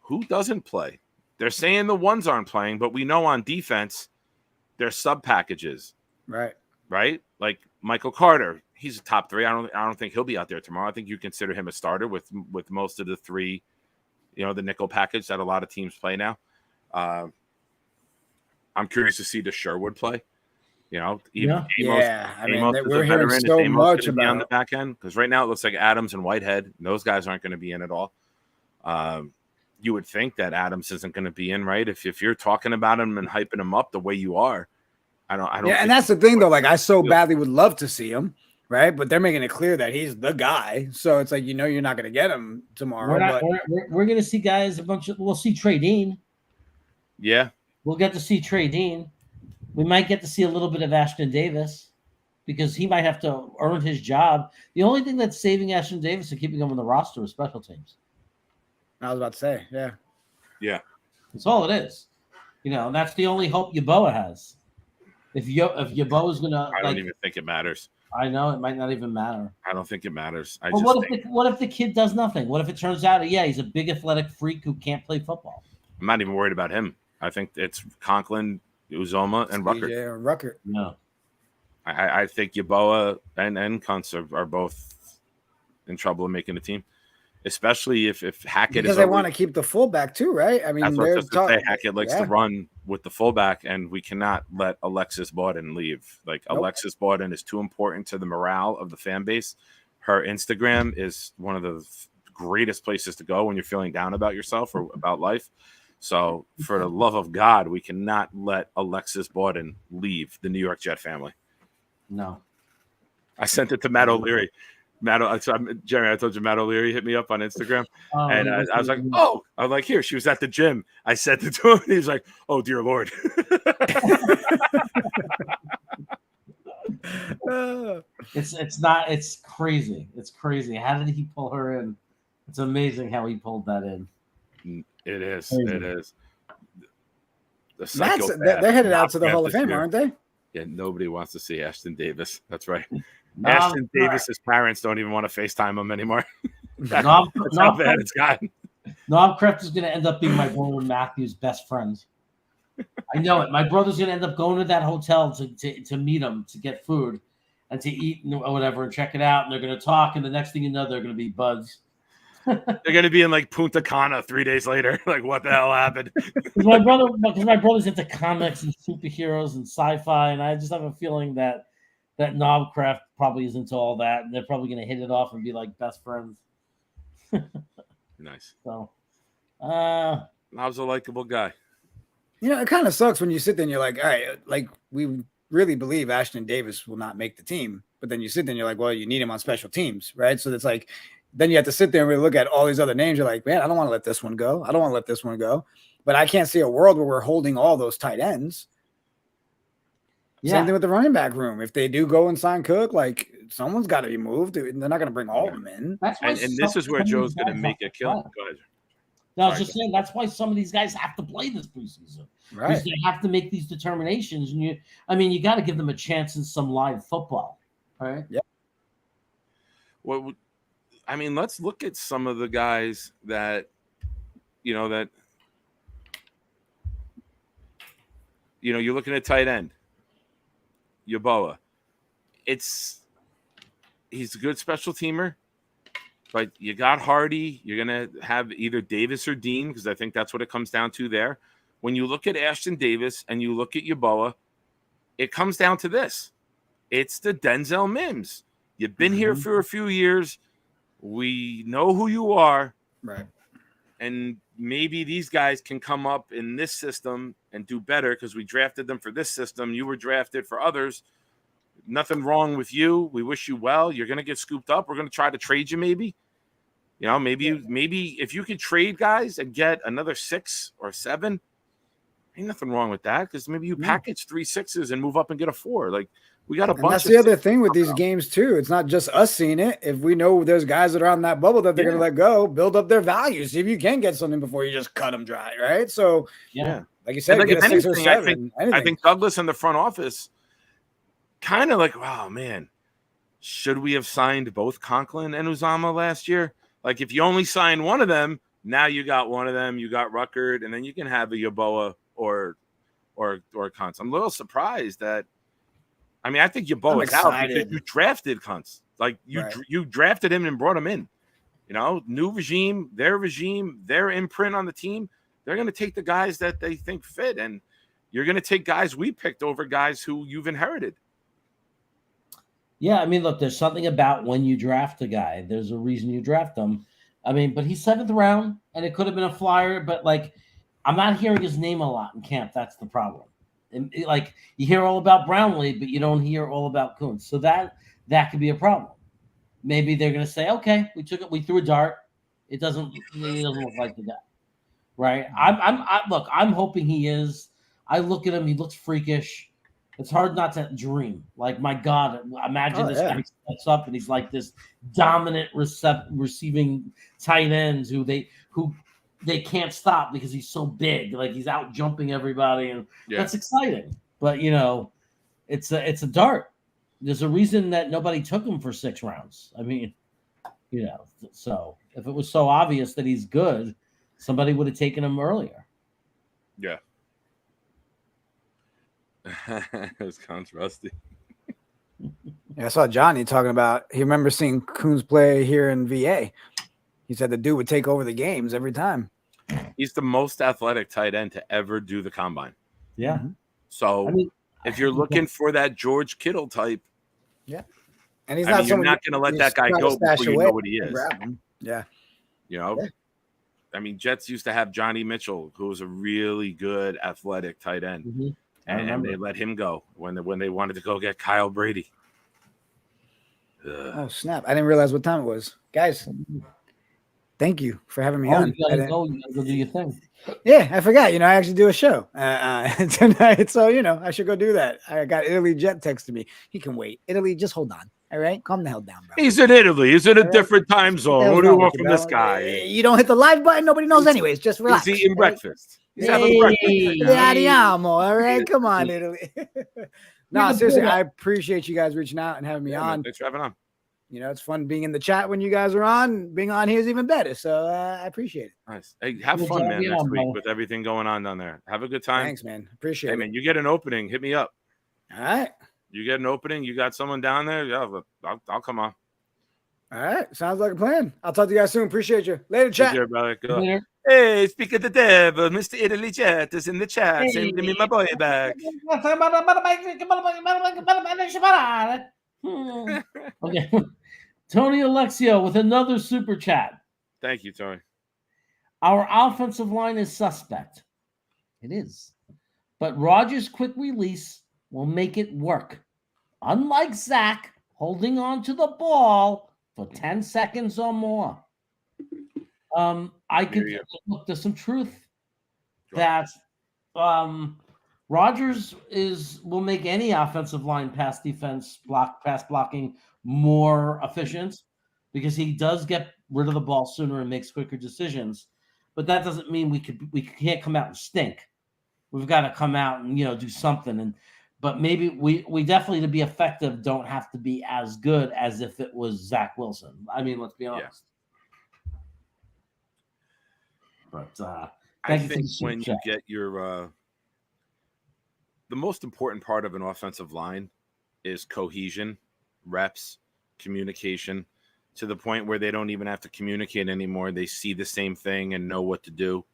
Who doesn't play? They're saying the ones aren't playing, but we know on defense they're sub packages. Right? Like Michael Carter, he's a top 3. I don't think he'll be out there tomorrow. I think you consider him a starter with most of the 3, the nickel package that a lot of teams play now. I'm curious to see the Sherwood play. Amos, I mean, Amos we're hearing so much about on the back end because right now it looks like Adams and Whitehead. And those guys aren't going to be in at all. You would think that Adams isn't going to be in, right? If you're talking about him and hyping him up the way you are, I don't. Yeah, and that's the thing though. Like, I so badly would love to see him, right? But they're making it clear that he's the guy. So it's like, you're not going to get him tomorrow. We're going to see guys we'll see Trey Dean. Yeah, we'll get to see Trey Dean. We might get to see a little bit of Ashton Davis because he might have to earn his job. The only thing that's saving Ashton Davis and keeping him on the roster is special teams. I was about to say, yeah. That's all it is. And that's the only hope Yeboah has. If Yeboah is gonna, I don't even think it matters. I know it might not even matter. I don't think it matters. What if the kid does nothing? What if it turns out, he's a big athletic freak who can't play football? I'm not even worried about him. I think it's Conklin, Uzoma, and Ruckert. Yeah, Ruckert. No, I think Yeboah and Kuntz are both in trouble of making the team. Especially if Hackett because they want to keep the fullback too, right? I mean, Hackett likes to run with the fullback, and we cannot let Alexis Bawden leave. Like, Alexis Bawden is too important to the morale of the fan base. Her Instagram is one of the greatest places to go when you're feeling down about yourself or about life. So, for the love of God, we cannot let Alexis Bawden leave the New York Jet family. No. I sent it to Matt O'Leary. Jerry, I told you Matt O'Leary hit me up on Instagram, and I was like, "Oh, I'm like, here." She was at the gym. I sent it to him. And he was like, "Oh, dear Lord." It's crazy. It's crazy. How did he pull her in? It's amazing how he pulled that in. It is. Crazy. It is. They're headed out to the Hall of Fame, aren't they? Yeah, nobody wants to see Ashton Davis. That's right. Ashton Davis's parents don't even want to FaceTime him anymore. That's how bad it's gotten. Noam Kreft is going to end up being my brother Matthew's best friend. I know it. My brother's going to end up going to that hotel to meet him, to get food and to eat or whatever and check it out. And they're going to talk. And the next thing you know, they're going to be buds. They're going to be in like Punta Cana 3 days later. Like, what the hell happened? Because my brother's into comics and superheroes and sci-fi. And I just have a feeling that Noam Kreft probably is into all that. And they're probably going to hit it off and be like best friends. Nice. So, Nov's a likable guy. It kind of sucks when you sit there and you're like, all right, like we really believe Ashton Davis will not make the team. But then you sit there and you're like, well, you need him on special teams, right? So it's like then you have to sit there and really look at all these other names. You're like, man, I don't want to let this one go. I don't want to let this one go. But I can't see a world where we're holding all those tight ends. Yeah. Same thing with the running back room. If they do go and sign Cook, like someone's got to be moved. They're not going to bring all of them in. That's why And this is where Joe's going to make a kill. Go ahead. No, I was just saying that's why some of these guys have to play this preseason. Right. Because they have to make these determinations. And you got to give them a chance in some live football. All right. Yeah. Well, I mean, let's look at some of the guys that, you're looking at tight end, Yeboah. He's a good special teamer, but you got Hardy. You're going to have either Davis or Dean, because I think that's what it comes down to there. When you look at Ashton Davis and you look at Yeboah, it comes down to this. It's the Denzel Mims. You've been here for a few years. We know who you are. Right. And maybe these guys can come up in this system and do better because we drafted them for this system. You were drafted for others. Nothing wrong with you. We wish you well. You're going to get scooped up. We're going to try to trade you maybe. Maybe if you could trade guys and get another 6 or 7, ain't nothing wrong with that, because maybe you package 3 6s and move up and get a 4. Like, we got a bunch. That's the other thing with these games too. It's not just us seeing it. If we know there's guys that are on that bubble that they're going to let go, build up their value. See if you can get something before you just cut them dry, right? So, yeah, like you said, get a 6 or 7. I think Douglas in the front office kind of like, wow, man, should we have signed both Conklin and Uzama last year? Like, if you only sign one of them, now you got one of them, you got Ruckert, and then you can have a Yeboah or Kuntz. I'm a little surprised that. I mean, I think Yeboah is out because you drafted Kuntz. Like, you drafted him and brought him in. New regime, their imprint on the team. They're going to take the guys that they think fit, and you're going to take guys we picked over guys who you've inherited. Yeah, I mean, look, there's something about when you draft a guy. There's a reason you draft them. I mean, but he's 7th round, and it could have been a flyer, but, like, I'm not hearing his name a lot in camp. That's the problem. And, like, you hear all about Brownlee, but you don't hear all about Kuntz. So that could be a problem. Maybe they're going to say, okay, we threw a dart. He doesn't look like the guy, right? I'm hoping he is. I look at him, he looks freakish. It's hard not to dream. Like, my God, imagine this guy steps up and he's like this dominant receiving tight ends who they can't stop because he's so big. Like, he's out jumping everybody, and that's exciting. But it's a dart. There's a reason that nobody took him for 6 rounds. I mean, so if it was so obvious that he's good, somebody would have taken him earlier. Yeah. It was rusty. Yeah, I saw Johnny talking about he remembers seeing Kuntz play here in VA. He said the dude would take over the games every time. He's the most athletic tight end to ever do the combine. Yeah. So if you're looking for that George Kittle type, and he's you're not going to let that guy go before you know what he is. Yeah. I mean, Jets used to have Johnny Mitchell, who was a really good athletic tight end. Mm-hmm. And they let him go when they wanted to go get Kyle Brady. Oh, snap. I didn't realize what time it was. Guys, thank you for having me on. You gotta go do your thing. Yeah, I forgot. I actually do a show tonight. So, I should go do that. I got Italy Jet texting me. He can wait. Italy, just hold on. All right? Calm the hell down, bro. He's in Italy. He's in a different time zone. What do you want from this guy? You don't hit the live button. Nobody knows anyways. Just relax. He's eating breakfast. He's having breakfast. All right? Come on, Italy. No, seriously, I appreciate you guys reaching out and having me on. Thanks for having on. It's fun being in the chat when you guys are on. Being on here is even better. So I appreciate it. Nice. Hey, have fun, man, next week with everything going on down there. Have a good time. Thanks, man. Appreciate it. Hey, man, you get an opening, hit me up. All right. You get an opening, you got someone down there, I'll come on. All right. Sounds like a plan. I'll talk to you guys soon. Appreciate you. Later, chat. Take care, brother. Later. Hey, speak of the devil, Mr. Italy Jet is in the chat. Send me my boy back. Okay. Tony Alexio with another super chat. Thank you, Tony. Our offensive line is suspect. It is. But Rodgers' quick release will make it work. Unlike Zach holding on to the ball for 10 seconds or more, I could look. There's some truth that Rodgers will make any offensive line pass blocking more efficient because he does get rid of the ball sooner and makes quicker decisions. But that doesn't mean we can't come out and stink. We've got to come out and do something. But maybe we definitely, to be effective, don't have to be as good as if it was Zach Wilson. I mean, let's be honest. Yeah. But I think when you get your the most important part of an offensive line is cohesion, reps, communication, to the point where they don't even have to communicate anymore. They see the same thing and know what to do.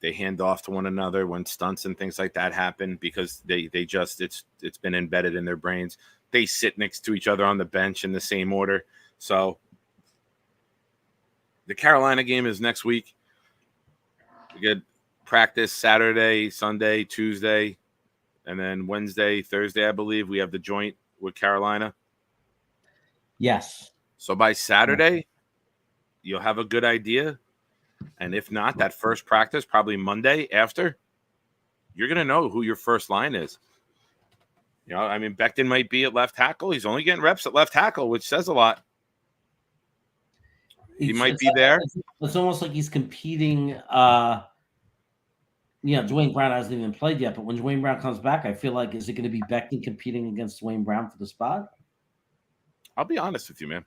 They hand off to one another when stunts and things like that happen because they just it's been embedded in their brains. They sit next to each other on the bench in the same order. So the Carolina game is next week. We get practice Saturday, Sunday, Tuesday, and then Wednesday, Thursday, I believe we have the joint with Carolina. Yes. So by Saturday, you'll have a good idea. And if not, that first practice, probably Monday after, you're going to know who your first line is. I mean, Becton might be at left tackle. He's only getting reps at left tackle, which says a lot. He might be there. It's almost like he's competing. Dwayne Brown hasn't even played yet, but when Dwayne Brown comes back, I feel like, is it going to be Becton competing against Dwayne Brown for the spot? I'll be honest with you, man.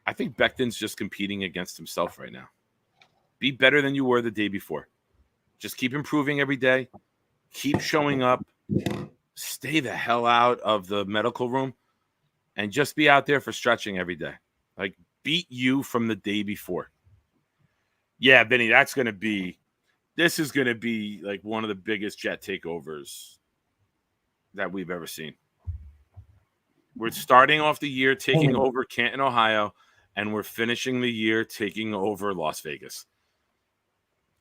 I think Becton's just competing against himself right now. Be better than you were the day before. Just keep improving every day. Keep showing up. Stay the hell out of the medical room and just be out there for stretching every day. Like, beat you from the day before. Yeah, Benny, this is going to be like one of the biggest Jet takeovers that we've ever seen. We're starting off the year taking over Canton, Ohio, and we're finishing the year taking over Las Vegas.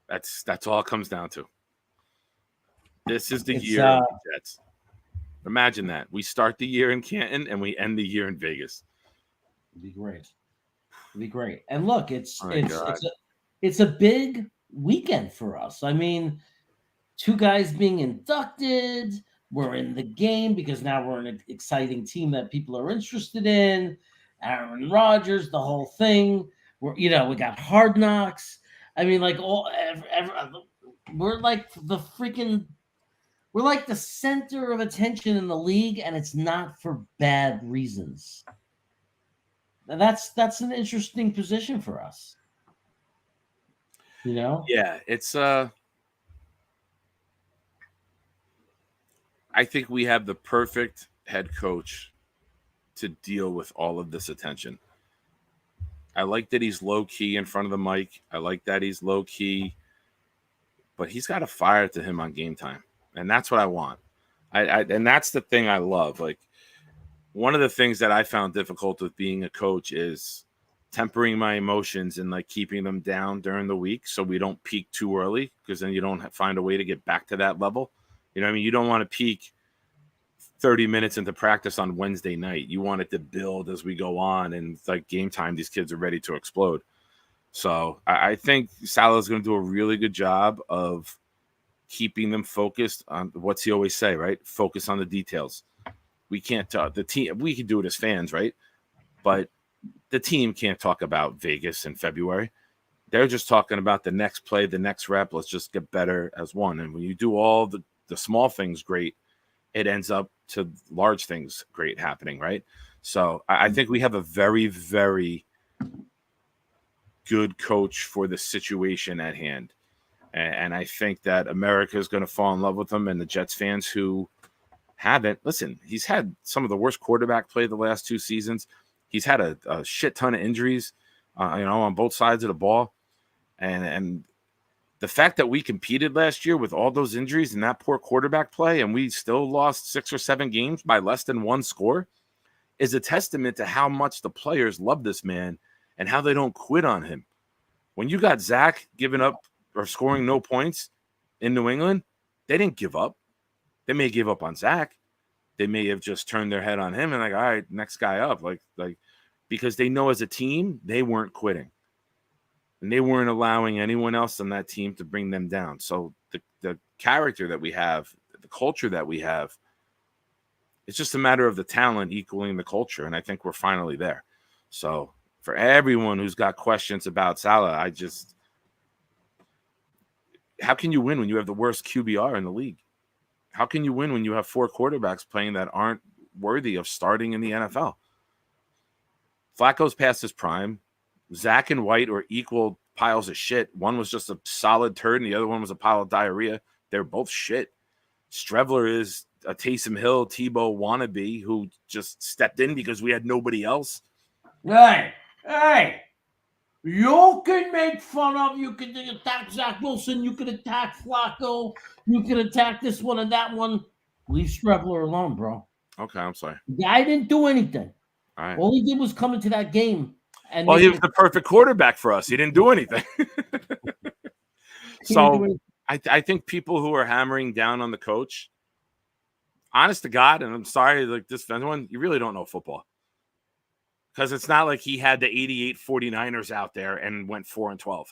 That's all it comes down to. This is the year of the Jets. Imagine that. We start the year in Canton and we end the year in Vegas. It'd be great. And look, it's a big weekend for us. I mean, 2 guys being inducted. We're in the game because now we're an exciting team that people are interested in. Aaron Rodgers, the whole thing. We got Hard Knocks. I mean, like we're like we're like the center of attention in the league, and it's not for bad reasons. And that's an interesting position for us. Yeah, it's I think we have the perfect head coach to deal with all of this attention. I like that he's low-key in front of the mic. I like that he's low-key. But he's got a fire to him on game time. And that's what I want. And that's the thing I love. Like, one of the things that I found difficult with being a coach is tempering my emotions and, like, keeping them down during the week so we don't peak too early, because then you don't find a way to get back to that level. You know what I mean? You don't want to peak 30 minutes into practice on Wednesday night. You want it to build as we go on, and it's like game time, these kids are ready to explode. So I think Salah's going to do a really good job of keeping them focused on what's he always say, right? Focus on the details. We can't the team. We can do it as fans, right? But the team can't talk about Vegas in February. They're just talking about the next play, the next rep. Let's just get better as one. And when you do all the small things great, it ends up to large things great happening, right? So I think we have a very, very good coach for the situation at hand. And I think that America is going to fall in love with him, and the Jets fans who haven't. Listen, he's had some of the worst quarterback play the last 2 seasons. He's had a shit ton of injuries, on both sides of the ball. And the fact that we competed last year with all those injuries and that poor quarterback play, and we still lost 6 or 7 games by less than 1 score, is a testament to how much the players love this man and how they don't quit on him. When you got Zach giving up or scoring no points in New England, they didn't give up. They may give up on Zach. They may have just turned their head on him and like, all right, next guy up. Like because they know as a team they weren't quitting. And they weren't allowing anyone else on that team to bring them down. So the character that we have, the culture that we have, it's just a matter of the talent equaling the culture. And I think we're finally there. So for everyone who's got questions about Salah, how can you win when you have the worst QBR in the league? How can you win when you have 4 quarterbacks playing that aren't worthy of starting in the NFL? Flacco's past his prime. Zach and White are equal piles of shit. One was just a solid turd, and the other one was a pile of diarrhea. They're both shit. Streveler is a Taysom Hill, Tebow wannabe who just stepped in because we had nobody else. Hey, you can make fun of, you can attack Zach Wilson, you can attack Flacco, you can attack this one and that one. Leave Streveler alone, bro. Okay, I'm sorry. The guy didn't do anything. All right. All he did was come into that game. And Well, he was the perfect quarterback for us. He didn't do anything. So I think people who are hammering down on the coach, honest to God, and I'm sorry, like this one, you really don't know football. Because it's not like he had the 88 49ers out there and went 4-12.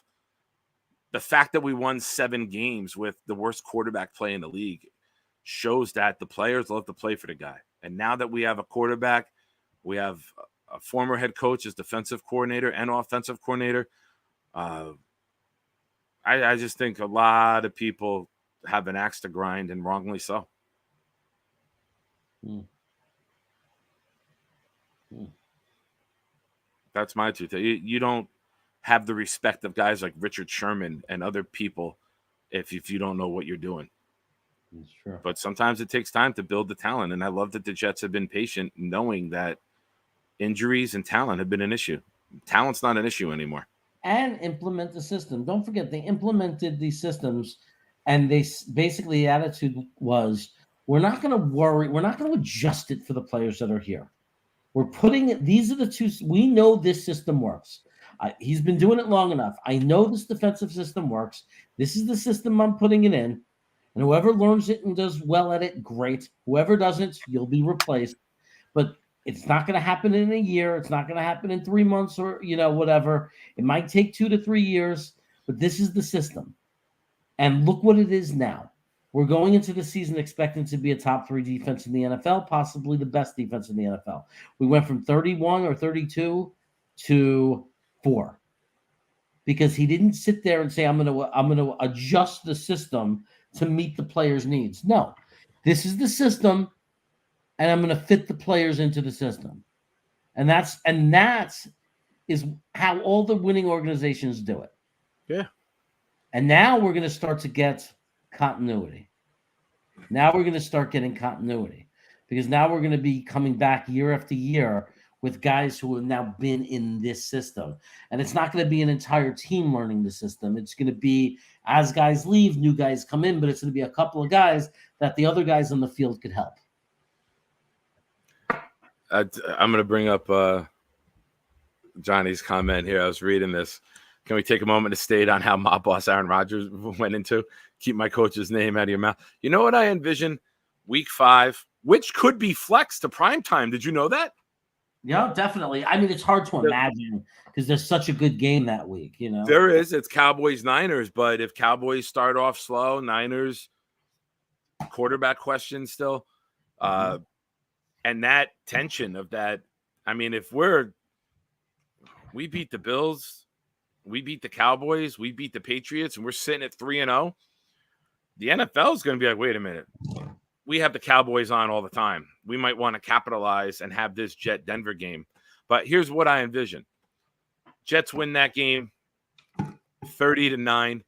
The fact that we won 7 games with the worst quarterback play in the league shows that the players love to play for the guy. And now that we have a quarterback, we have a former head coach as defensive coordinator and offensive coordinator. I just think a lot of people have an axe to grind, and wrongly so. That's my truth. You don't have the respect of guys like Richard Sherman and other people if you don't know what you're doing. That's true. But sometimes it takes time to build the talent, and I love that the Jets have been patient, knowing that injuries and talent have been an issue. Talent's not an issue anymore. And implement the system. Don't forget, they implemented these systems, and they basically the attitude was, we're not going to worry. We're not going to adjust it for the players that are here. We're putting it. These are the two. We know this system works. He's been doing it long enough. I know this defensive system works. This is the system I'm putting it in. And whoever learns it and does well at it, great. Whoever doesn't, you'll be replaced. But it's not going to happen in a year. It's not going to happen in 3 months or, whatever. It might take 2 to 3 years, but this is the system. And look what it is now. We're going into the season expecting to be a top 3 defense in the NFL, possibly the best defense in the NFL. We went from 31 or 32 to 4 because he didn't sit there and say, I'm going to adjust the system to meet the players' needs. No, this is the system, and I'm going to fit the players into the system. And that is how all the winning organizations do it. Yeah. And now we're going to start to get continuity. Now we're going to start getting continuity because now we're going to be coming back year after year with guys who have now been in this system. And it's not going to be an entire team learning the system. It's going to be, as guys leave, new guys come in, but it's going to be a couple of guys that the other guys on the field could help. I'm going to bring up Johnny's comment here. I was reading this. Can we take a moment to state on how mob boss Aaron Rodgers went into? Keep my coach's name out of your mouth. You know what I envision? Week 5, which could be flexed to primetime. Did you know that? Yeah, definitely. I mean, it's hard to imagine because there's such a good game that week, There is. It's Cowboys-Niners, but if Cowboys start off slow, Niners, quarterback question still. And that tension of that, I mean, if we beat the Bills, we beat the Cowboys, we beat the Patriots, and we're sitting at 3-0, the NFL is going to be like, wait a minute. We have the Cowboys on all the time. We might want to capitalize and have this Jet-Denver game. But here's what I envision. Jets win that game 30-9.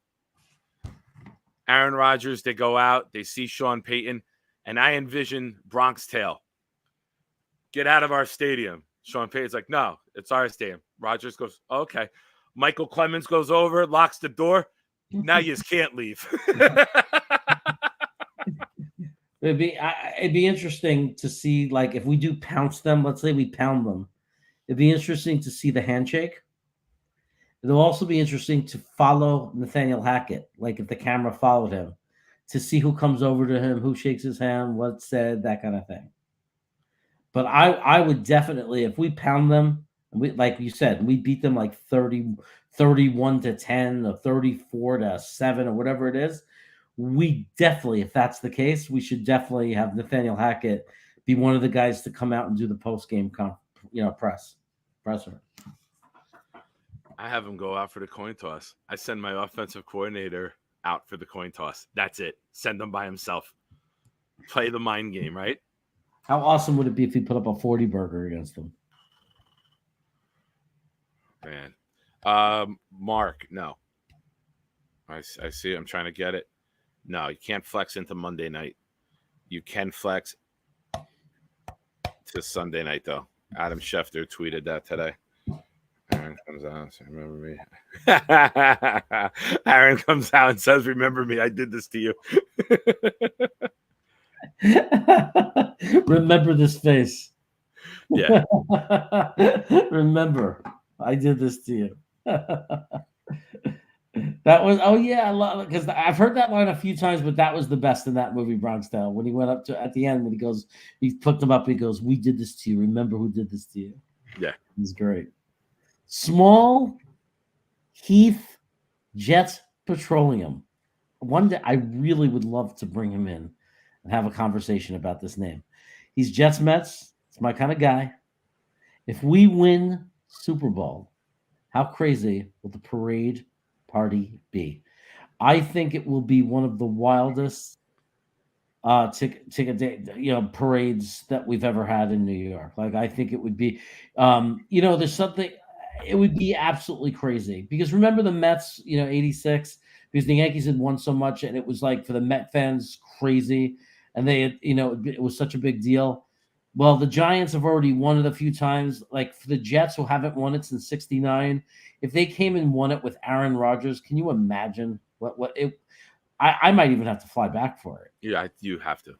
Aaron Rodgers, they go out, they see Sean Payton, and I envision Bronx Tale. Get out of our stadium. Sean Payton's like, no, it's our stadium. Rodgers goes, oh, okay. Michael Clemens goes over, locks the door. Now you just can't leave. It'd be interesting to see, like, if we do pounce them, let's say we pound them, it'd be interesting to see the handshake. It'll also be interesting to follow Nathaniel Hackett, like if the camera followed him, to see who comes over to him, who shakes his hand, what's said, that kind of thing. But I would definitely, if we pound them We, like you said, we beat them like 31-10 or 34-7 or whatever it is. We definitely, if that's the case, we should definitely have Nathaniel Hackett be one of the guys to come out and do the post game, presser. I have him go out for the coin toss. I send my offensive coordinator out for the coin toss. That's it. Send him by himself. Play the mind game, right? How awesome would it be if he put up a 40 burger against them? Man. Mark, no. I see. I'm trying to get it. No, you can't flex into Monday night. You can flex to Sunday night, though. Adam Schefter tweeted that today. Aaron comes out and says, remember me. Aaron comes out and says, remember me. I did this to you. Remember this face. Yeah. Remember, I did this to you. That was, oh yeah, I love it because I've heard that line a few times, but that was the best in that movie, Bronx Tale. When he went up to at the end, when he goes, he picked him up, he goes, "We did this to you. Remember who did this to you?" Yeah, he's great. Small Heath Jets Petroleum. One day, I really would love to bring him in and have a conversation about this name. He's Jets Mets. It's my kind of guy. If we win Super Bowl, how crazy will the parade party be? I think it will be one of the wildest ticket day, parades that we've ever had in New York. Like, I think it would be, there's something. It would be absolutely crazy because remember the Mets, 86, because the Yankees had won so much, and it was like for the Met fans crazy, and they had, it was such a big deal. Well, the Giants have already won it a few times. Like for the Jets, who haven't won it since '69, if they came and won it with Aaron Rodgers, can you imagine what it? I might even have to fly back for it. Yeah, you have to.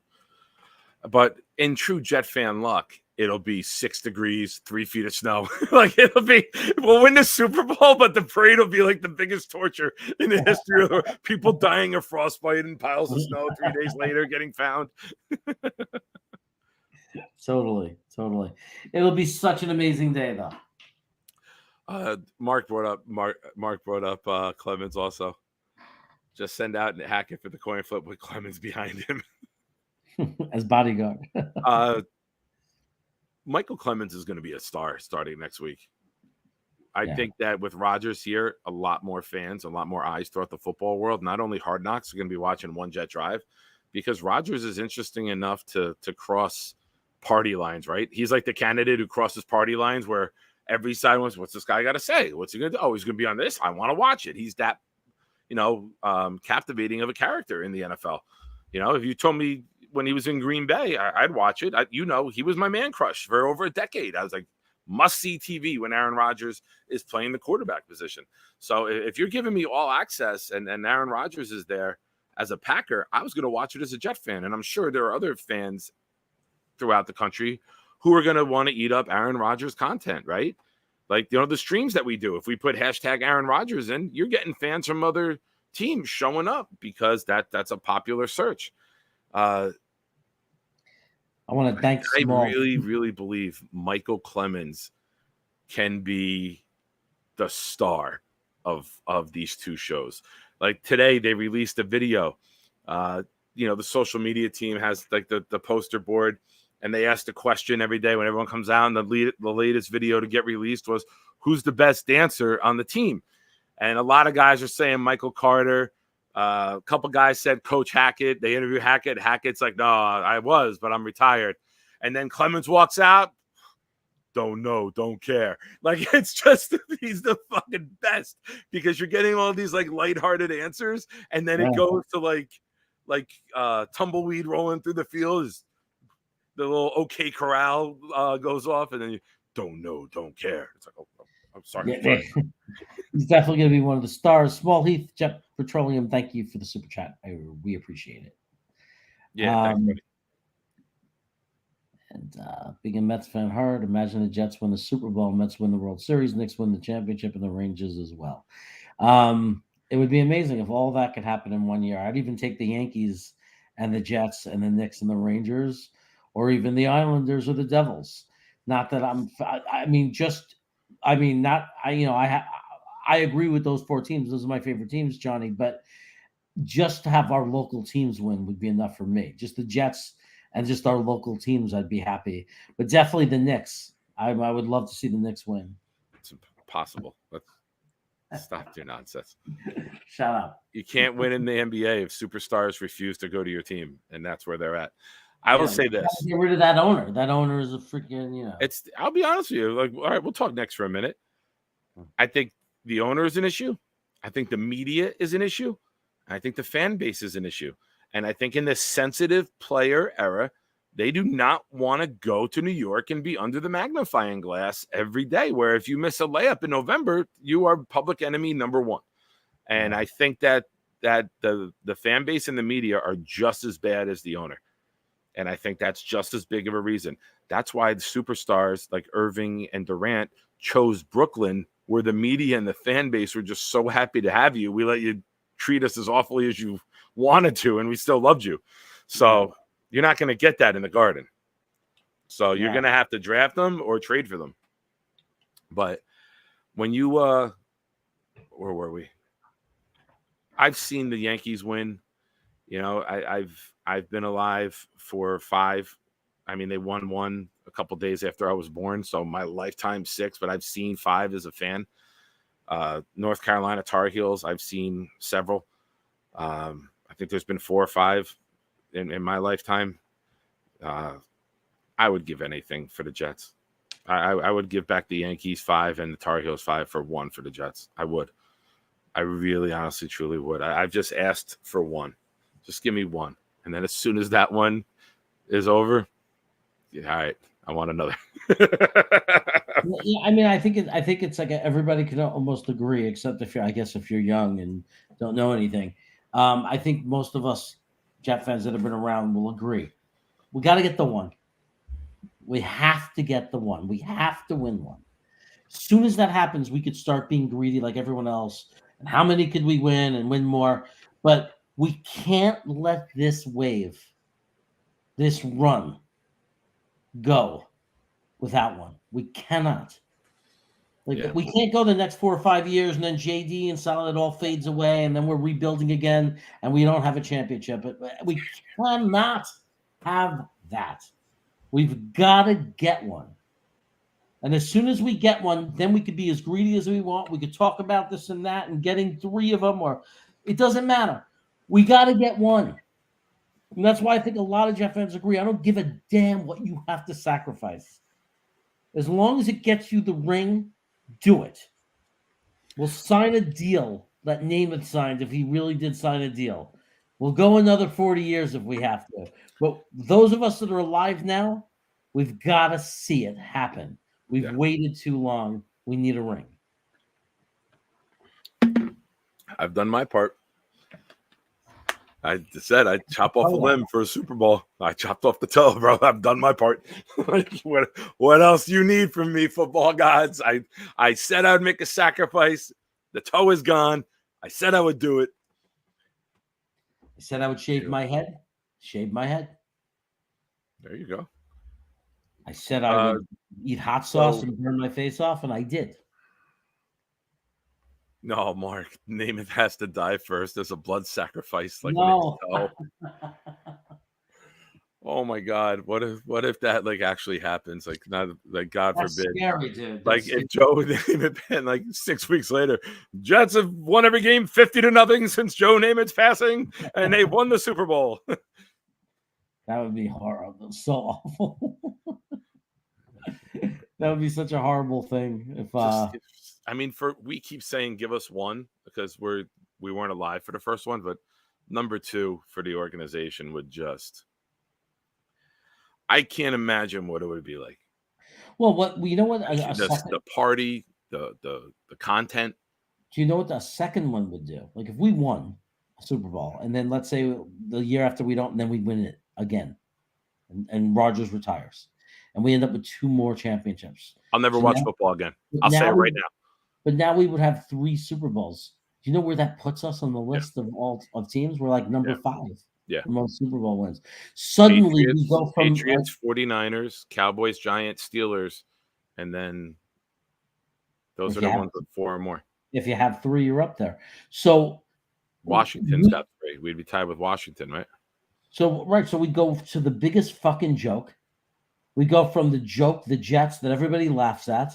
But in true Jet fan luck, it'll be 6 degrees, 3 feet of snow. Like we'll win the Super Bowl, but the parade will be like the biggest torture in the history of the world. People dying of frostbite in piles of snow 3 days later, getting found. Totally. It'll be such an amazing day, though. Mark brought up Clemens also. Just send out Hackett for the coin flip with Clemens behind him as bodyguard. Michael Clemens is going to be a star starting next week. I think that with Rodgers here, a lot more fans, a lot more eyes throughout the football world. Not only Hard Knocks are going to be watching One Jet Drive, because Rodgers is interesting enough to cross party lines, right? He's like the candidate who crosses party lines where every side wants, what's this guy got to say? What's he going to do? Oh, he's going to be on this. I want to watch it. He's that, captivating of a character in the NFL. If you told me when he was in Green Bay, I'd watch it. He was my man crush for over a decade. I was like, must-see TV when Aaron Rodgers is playing the quarterback position. So if you're giving me all access and Aaron Rodgers is there as a Packer, I was going to watch it as a Jet fan. And I'm sure there are other fans throughout the country who are going to want to eat up Aaron Rodgers content, right? Like, the streams that we do, if we put hashtag Aaron Rodgers in, you're getting fans from other teams showing up because that's a popular search. I want to thank I really, really believe Michael Clemens can be the star of these two shows. Like today, they released a video. The social media team has like the poster board, and they asked a question every day when everyone comes out. And the latest video to get released was, who's the best dancer on the team? And a lot of guys are saying Michael Carter. A couple guys said Coach Hackett. They interview Hackett. Hackett's like, no, I was, but I'm retired. And then Clemens walks out. Don't know, don't care. Like, it's just, he's the fucking best because you're getting all these like lighthearted answers. And then it goes to like tumbleweed rolling through the field. The little OK Corral goes off, and then you don't know, don't care. It's like, oh, I'm sorry. Yeah, he's definitely going to be one of the stars. Small Heath Jet Petroleum, thank you for the super chat. We appreciate it. Yeah, thanks, buddy. And being a Mets fan hard, imagine the Jets win the Super Bowl, Mets win the World Series, Knicks win the championship, and the Rangers as well. It would be amazing if all that could happen in 1 year. I'd even take the Yankees and the Jets and the Knicks and the Rangers, or even the Islanders or the Devils. Not that I mean, just I mean, not I. You know, I agree with those 4 teams. Those are my favorite teams, Johnny. But just to have our local teams win would be enough for me. Just the Jets and just our local teams, I'd be happy. But definitely the Knicks. I would love to see the Knicks win. It's impossible. Let's stop your nonsense. Shut up. You can't win in the NBA if superstars refuse to go to your team, and that's where they're at. I will say this: get rid of that owner. That owner is a freaking, you know. I'll be honest with you. Like, all right, we'll talk next for a minute. I think the owner is an issue. I think the media is an issue. I think the fan base is an issue. And I think in this sensitive player era, they do not want to go to New York and be under the magnifying glass every day, where if you miss a layup in November, you are public enemy number 1. And I think that the fan base and the media are just as bad as the owner. And I think that's just as big of a reason. That's why the superstars like Irving and Durant chose Brooklyn, where the media and the fan base were just so happy to have you. We let you treat us as awfully as you wanted to, and we still loved you. So you're not going to get that in the Garden. So you're going to have to draft them or trade for them. But when you where were we? I've seen the Yankees win. You know, I've been alive for 5. I mean, they won 1 a couple days after I was born, so my lifetime 6. But I've seen 5 as a fan. North Carolina Tar Heels, I've seen several. I think there's been 4 or 5 in my lifetime. I would give anything for the Jets. I would give back the Yankees 5 and the Tar Heels 5 for 1 for the Jets. I would. I really, honestly, truly would. I've just asked for 1. Just give me 1. And then as soon as that one is over, all right, I want another. Yeah, I mean, I think it's like everybody can almost agree, except if you're young and don't know anything. I think most of us Jet fans that have been around will agree. We got to get the 1. We have to get the 1. We have to win 1. As soon as that happens, we could start being greedy like everyone else. And how many could we win and win more? But we can't let this wave, this run, go without 1. We cannot. We can't go the next 4 or 5 years and then JD and Solid all fades away and then we're rebuilding again and we don't have a championship. But we cannot have that. We've got to get 1. And as soon as we get 1, then we could be as greedy as we want. We could talk about this and that and getting 3 of them, or it doesn't matter. We got to get 1. And that's why I think a lot of Jet fans agree. I don't give a damn what you have to sacrifice. As long as it gets you the ring, do it. We'll sign a deal that Namath signed if he really did sign a deal. We'll go another 40 years if we have to. But those of us that are alive now, we've got to see it happen. We've waited too long. We need a ring. I've done my part. I said I'd chop off a limb for a Super Bowl. I chopped off the toe, bro. I've done my part. What else do you need from me, football gods? I said I'd make a sacrifice. The toe is gone. I said I would do it. I said I would shave my head. Shave my head. There you go. I said I would eat hot sauce and burn my face off, and I did. No, Mark, Namath has to die first. There's a blood sacrifice. No. Oh my God! What if that actually happens? Not God That's forbid. Scary, dude. If Joe Namath been 6 weeks later, Jets have won every game 50-0 since Joe Namath's passing, and they won the Super Bowl. That would be horrible. So awful. That would be such a horrible thing. We keep saying give us 1 because we weren't alive for the first one, but number 2 for the organization would just. I can't imagine what it would be like. Well, you know what? The party, the content. Do you know what the second one would do? Like if we won a Super Bowl, and then let's say the year after we don't, and then we win it again, and Rodgers retires, and we end up with 2 more championships. I'll never watch football again. I'll say it right now. But now we would have 3 Super Bowls. Do you know where that puts us on the list of all of teams? We're like number 5. Yeah. For most Super Bowl wins. Suddenly we go from Patriots, 49ers, Cowboys, Giants, Steelers, and then Those If are you the have- ones with 4 or more. If you have 3, you're up there. So Washington's got 3. We'd be tied with Washington, right? So we go to the biggest fucking joke. We go from the joke, the Jets that everybody laughs at,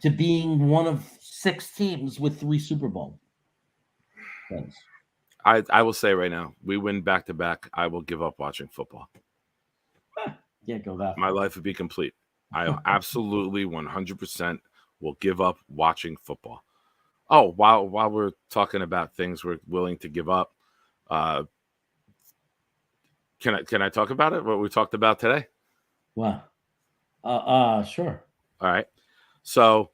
to being one of 6 teams with 3 Super Bowl wins. I will say right now, we win back to back. I will give up watching football. Can't go that My far. life would be complete. I absolutely 100% will give up watching football. Oh, while we're talking about things we're willing to give up, can I talk about it? What we talked about today? Wow. Sure. All right. So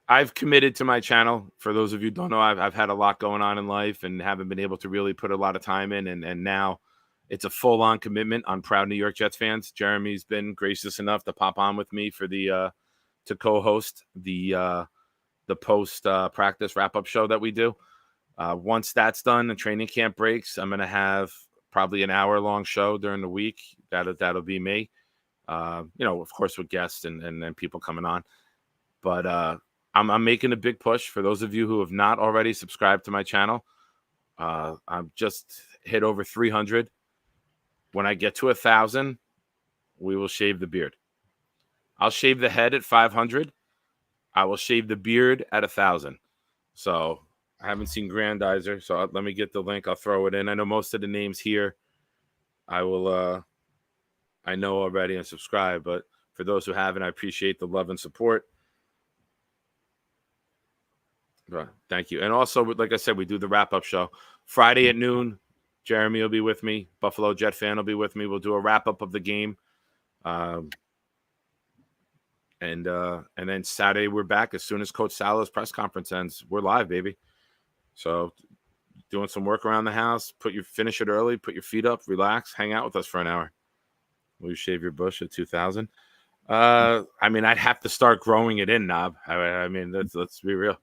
I've committed to my channel. For those of you who don't know, I've had a lot going on in life and haven't been able to really put a lot of time in. And now it's a full-on commitment on proud New York Jets fans. Jeremy's been gracious enough to pop on with me for the to co-host the post practice wrap-up show that we do. Once that's done and training camp breaks, I'm going to have probably an hour-long show during the week. That'll be me. Of course, with guests and people coming on. But I'm making a big push for those of you who have not already subscribed to my channel. I'm just hit over 300. When I get to 1,000, we will shave the beard. I'll shave the head at 500. I will shave the beard at 1,000. So I haven't seen Grandizer, so let me get the link. I'll throw it in. I know most of the names here. I will. I know already and subscribe, but for those who haven't, I appreciate the love and support. Thank you. And also, like I said, we do the wrap-up show Friday at noon. Jeremy will be with me. Buffalo Jet fan will be with me. We'll do a wrap-up of the game. And then Saturday we're back as soon as Coach Salah's press conference ends. We're live, baby. So doing some work around the house. Finish it early. Put your feet up. Relax. Hang out with us for an hour. Will you shave your bush at 2,000? I mean, I'd have to start growing it in, Knob. I mean, let's be real.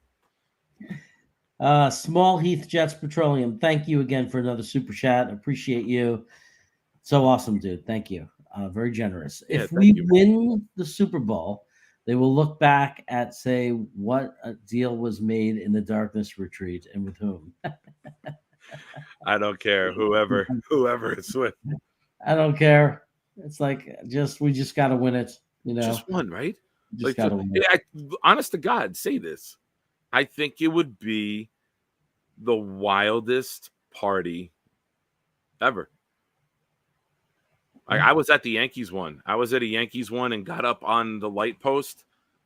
Small Heath Jets Petroleum. Thank you again for another super chat. Appreciate you. So awesome, dude. Thank you. Very generous. Yeah, if we you, win the Super Bowl, they will look back at say what a deal was made in the darkness retreat and with whom. I don't care. Whoever it's with. I don't care. It's like we just got to win it. Just one, right? Just got to win it. Honest to God, say this. I think it would be the wildest party ever. I was at the Yankees one. I was at a Yankees one and got up on the light post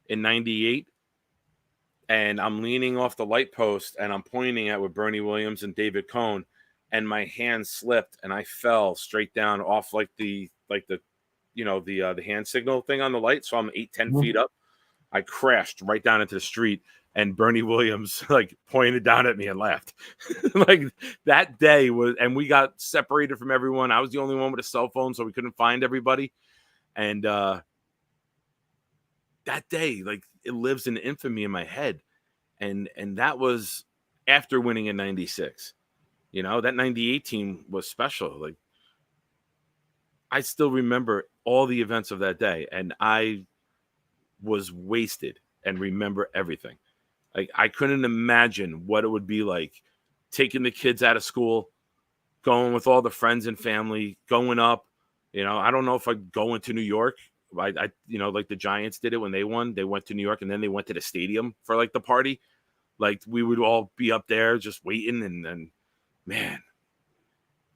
in 98. And I'm leaning off the light post and I'm pointing at with Bernie Williams and David Cohn. And my hand slipped and I fell straight down off the hand signal thing on the light. So I'm 8-10 feet up. I crashed right down into the street. And Bernie Williams pointed down at me and laughed. That day and we got separated from everyone. I was the only one with a cell phone, so we couldn't find everybody. And that day, it lives in infamy in my head. And that was after winning in 96. That 98 team was special. I still remember all the events of that day, and I was wasted and remember everything. I couldn't imagine what it would be like taking the kids out of school, going with all the friends and family, going up. I don't know if I'd go into New York. Like the Giants did it when they won. They went to New York and then they went to the stadium for the party. We would all be up there just waiting, and man,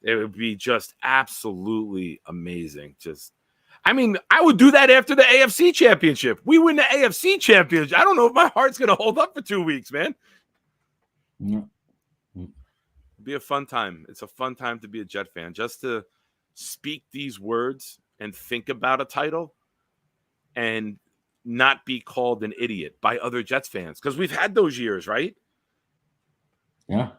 it would be just absolutely amazing. I would do that after the AFC championship. We win the AFC championship. I don't know if my heart's going to hold up for 2 weeks, man. It'd be a fun time. It's a fun time to be a Jet fan. Just to speak these words and think about a title and not be called an idiot by other Jets fans. Because we've had those years, right? Yeah.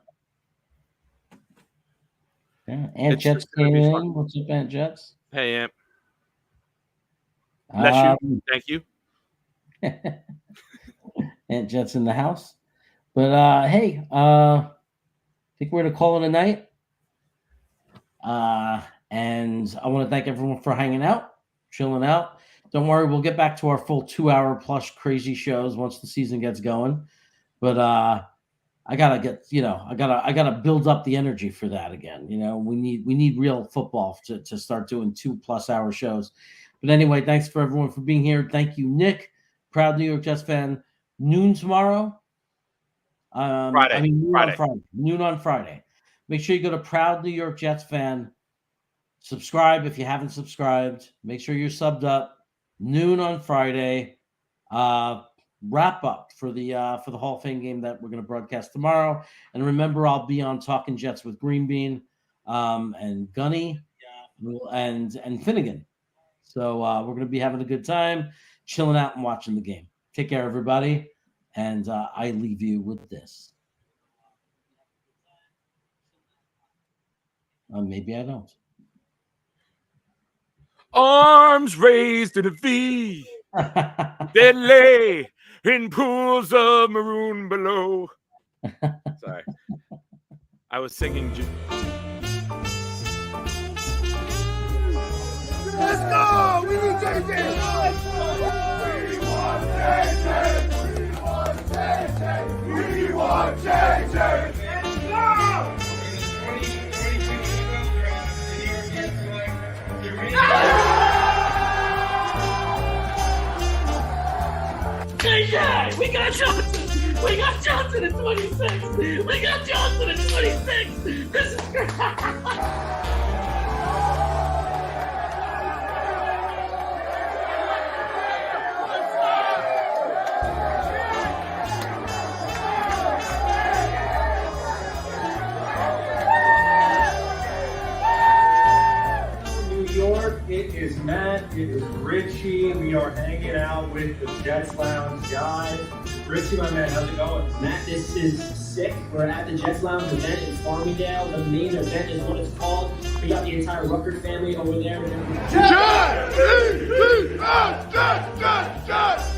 Yeah. Ant Jets came in. What's up, Ant Jets? Hey, Ant. Bless you. Thank you. Ant Jets in the house. But hey, I think we're gonna call it a night. And I want to thank everyone for hanging out, chilling out. Don't worry, we'll get back to our full 2-hour plus crazy shows once the season gets going. But I gotta get, I gotta build up the energy for that again. We need real football to start doing 2+ hour shows. But anyway, thanks for everyone for being here. Thank you, Nick. Proud New York Jets fan. Noon tomorrow. Friday. Noon on Friday. Make sure you go to Proud New York Jets fan. Subscribe if you haven't subscribed. Make sure you're subbed up. Noon on Friday. Wrap up for the Hall of Fame game that we're going to broadcast tomorrow. And remember, I'll be on Talking Jets with Green Bean, and Gunny, and Finnegan. So we're going to be having a good time, chilling out and watching the game. Take care, everybody. And I leave you with this. Maybe I don't. Arms raised in a V. They lay in pools of maroon below. Sorry. I was singing. Let's go! We need JJ! We want JJ! We want JJ! We want JJ! Let's go! JJ! We got Johnson! We got Johnson at 26! We got Johnson at 26! This is great! It is Matt, it is Richie. We are hanging out with the Jets Lounge guys. Richie, my man, how's it going? Matt, this is sick. We're at the Jets Lounge event in Farmingdale. The main event is what it's called. We got the entire Rucker family over there. Jets!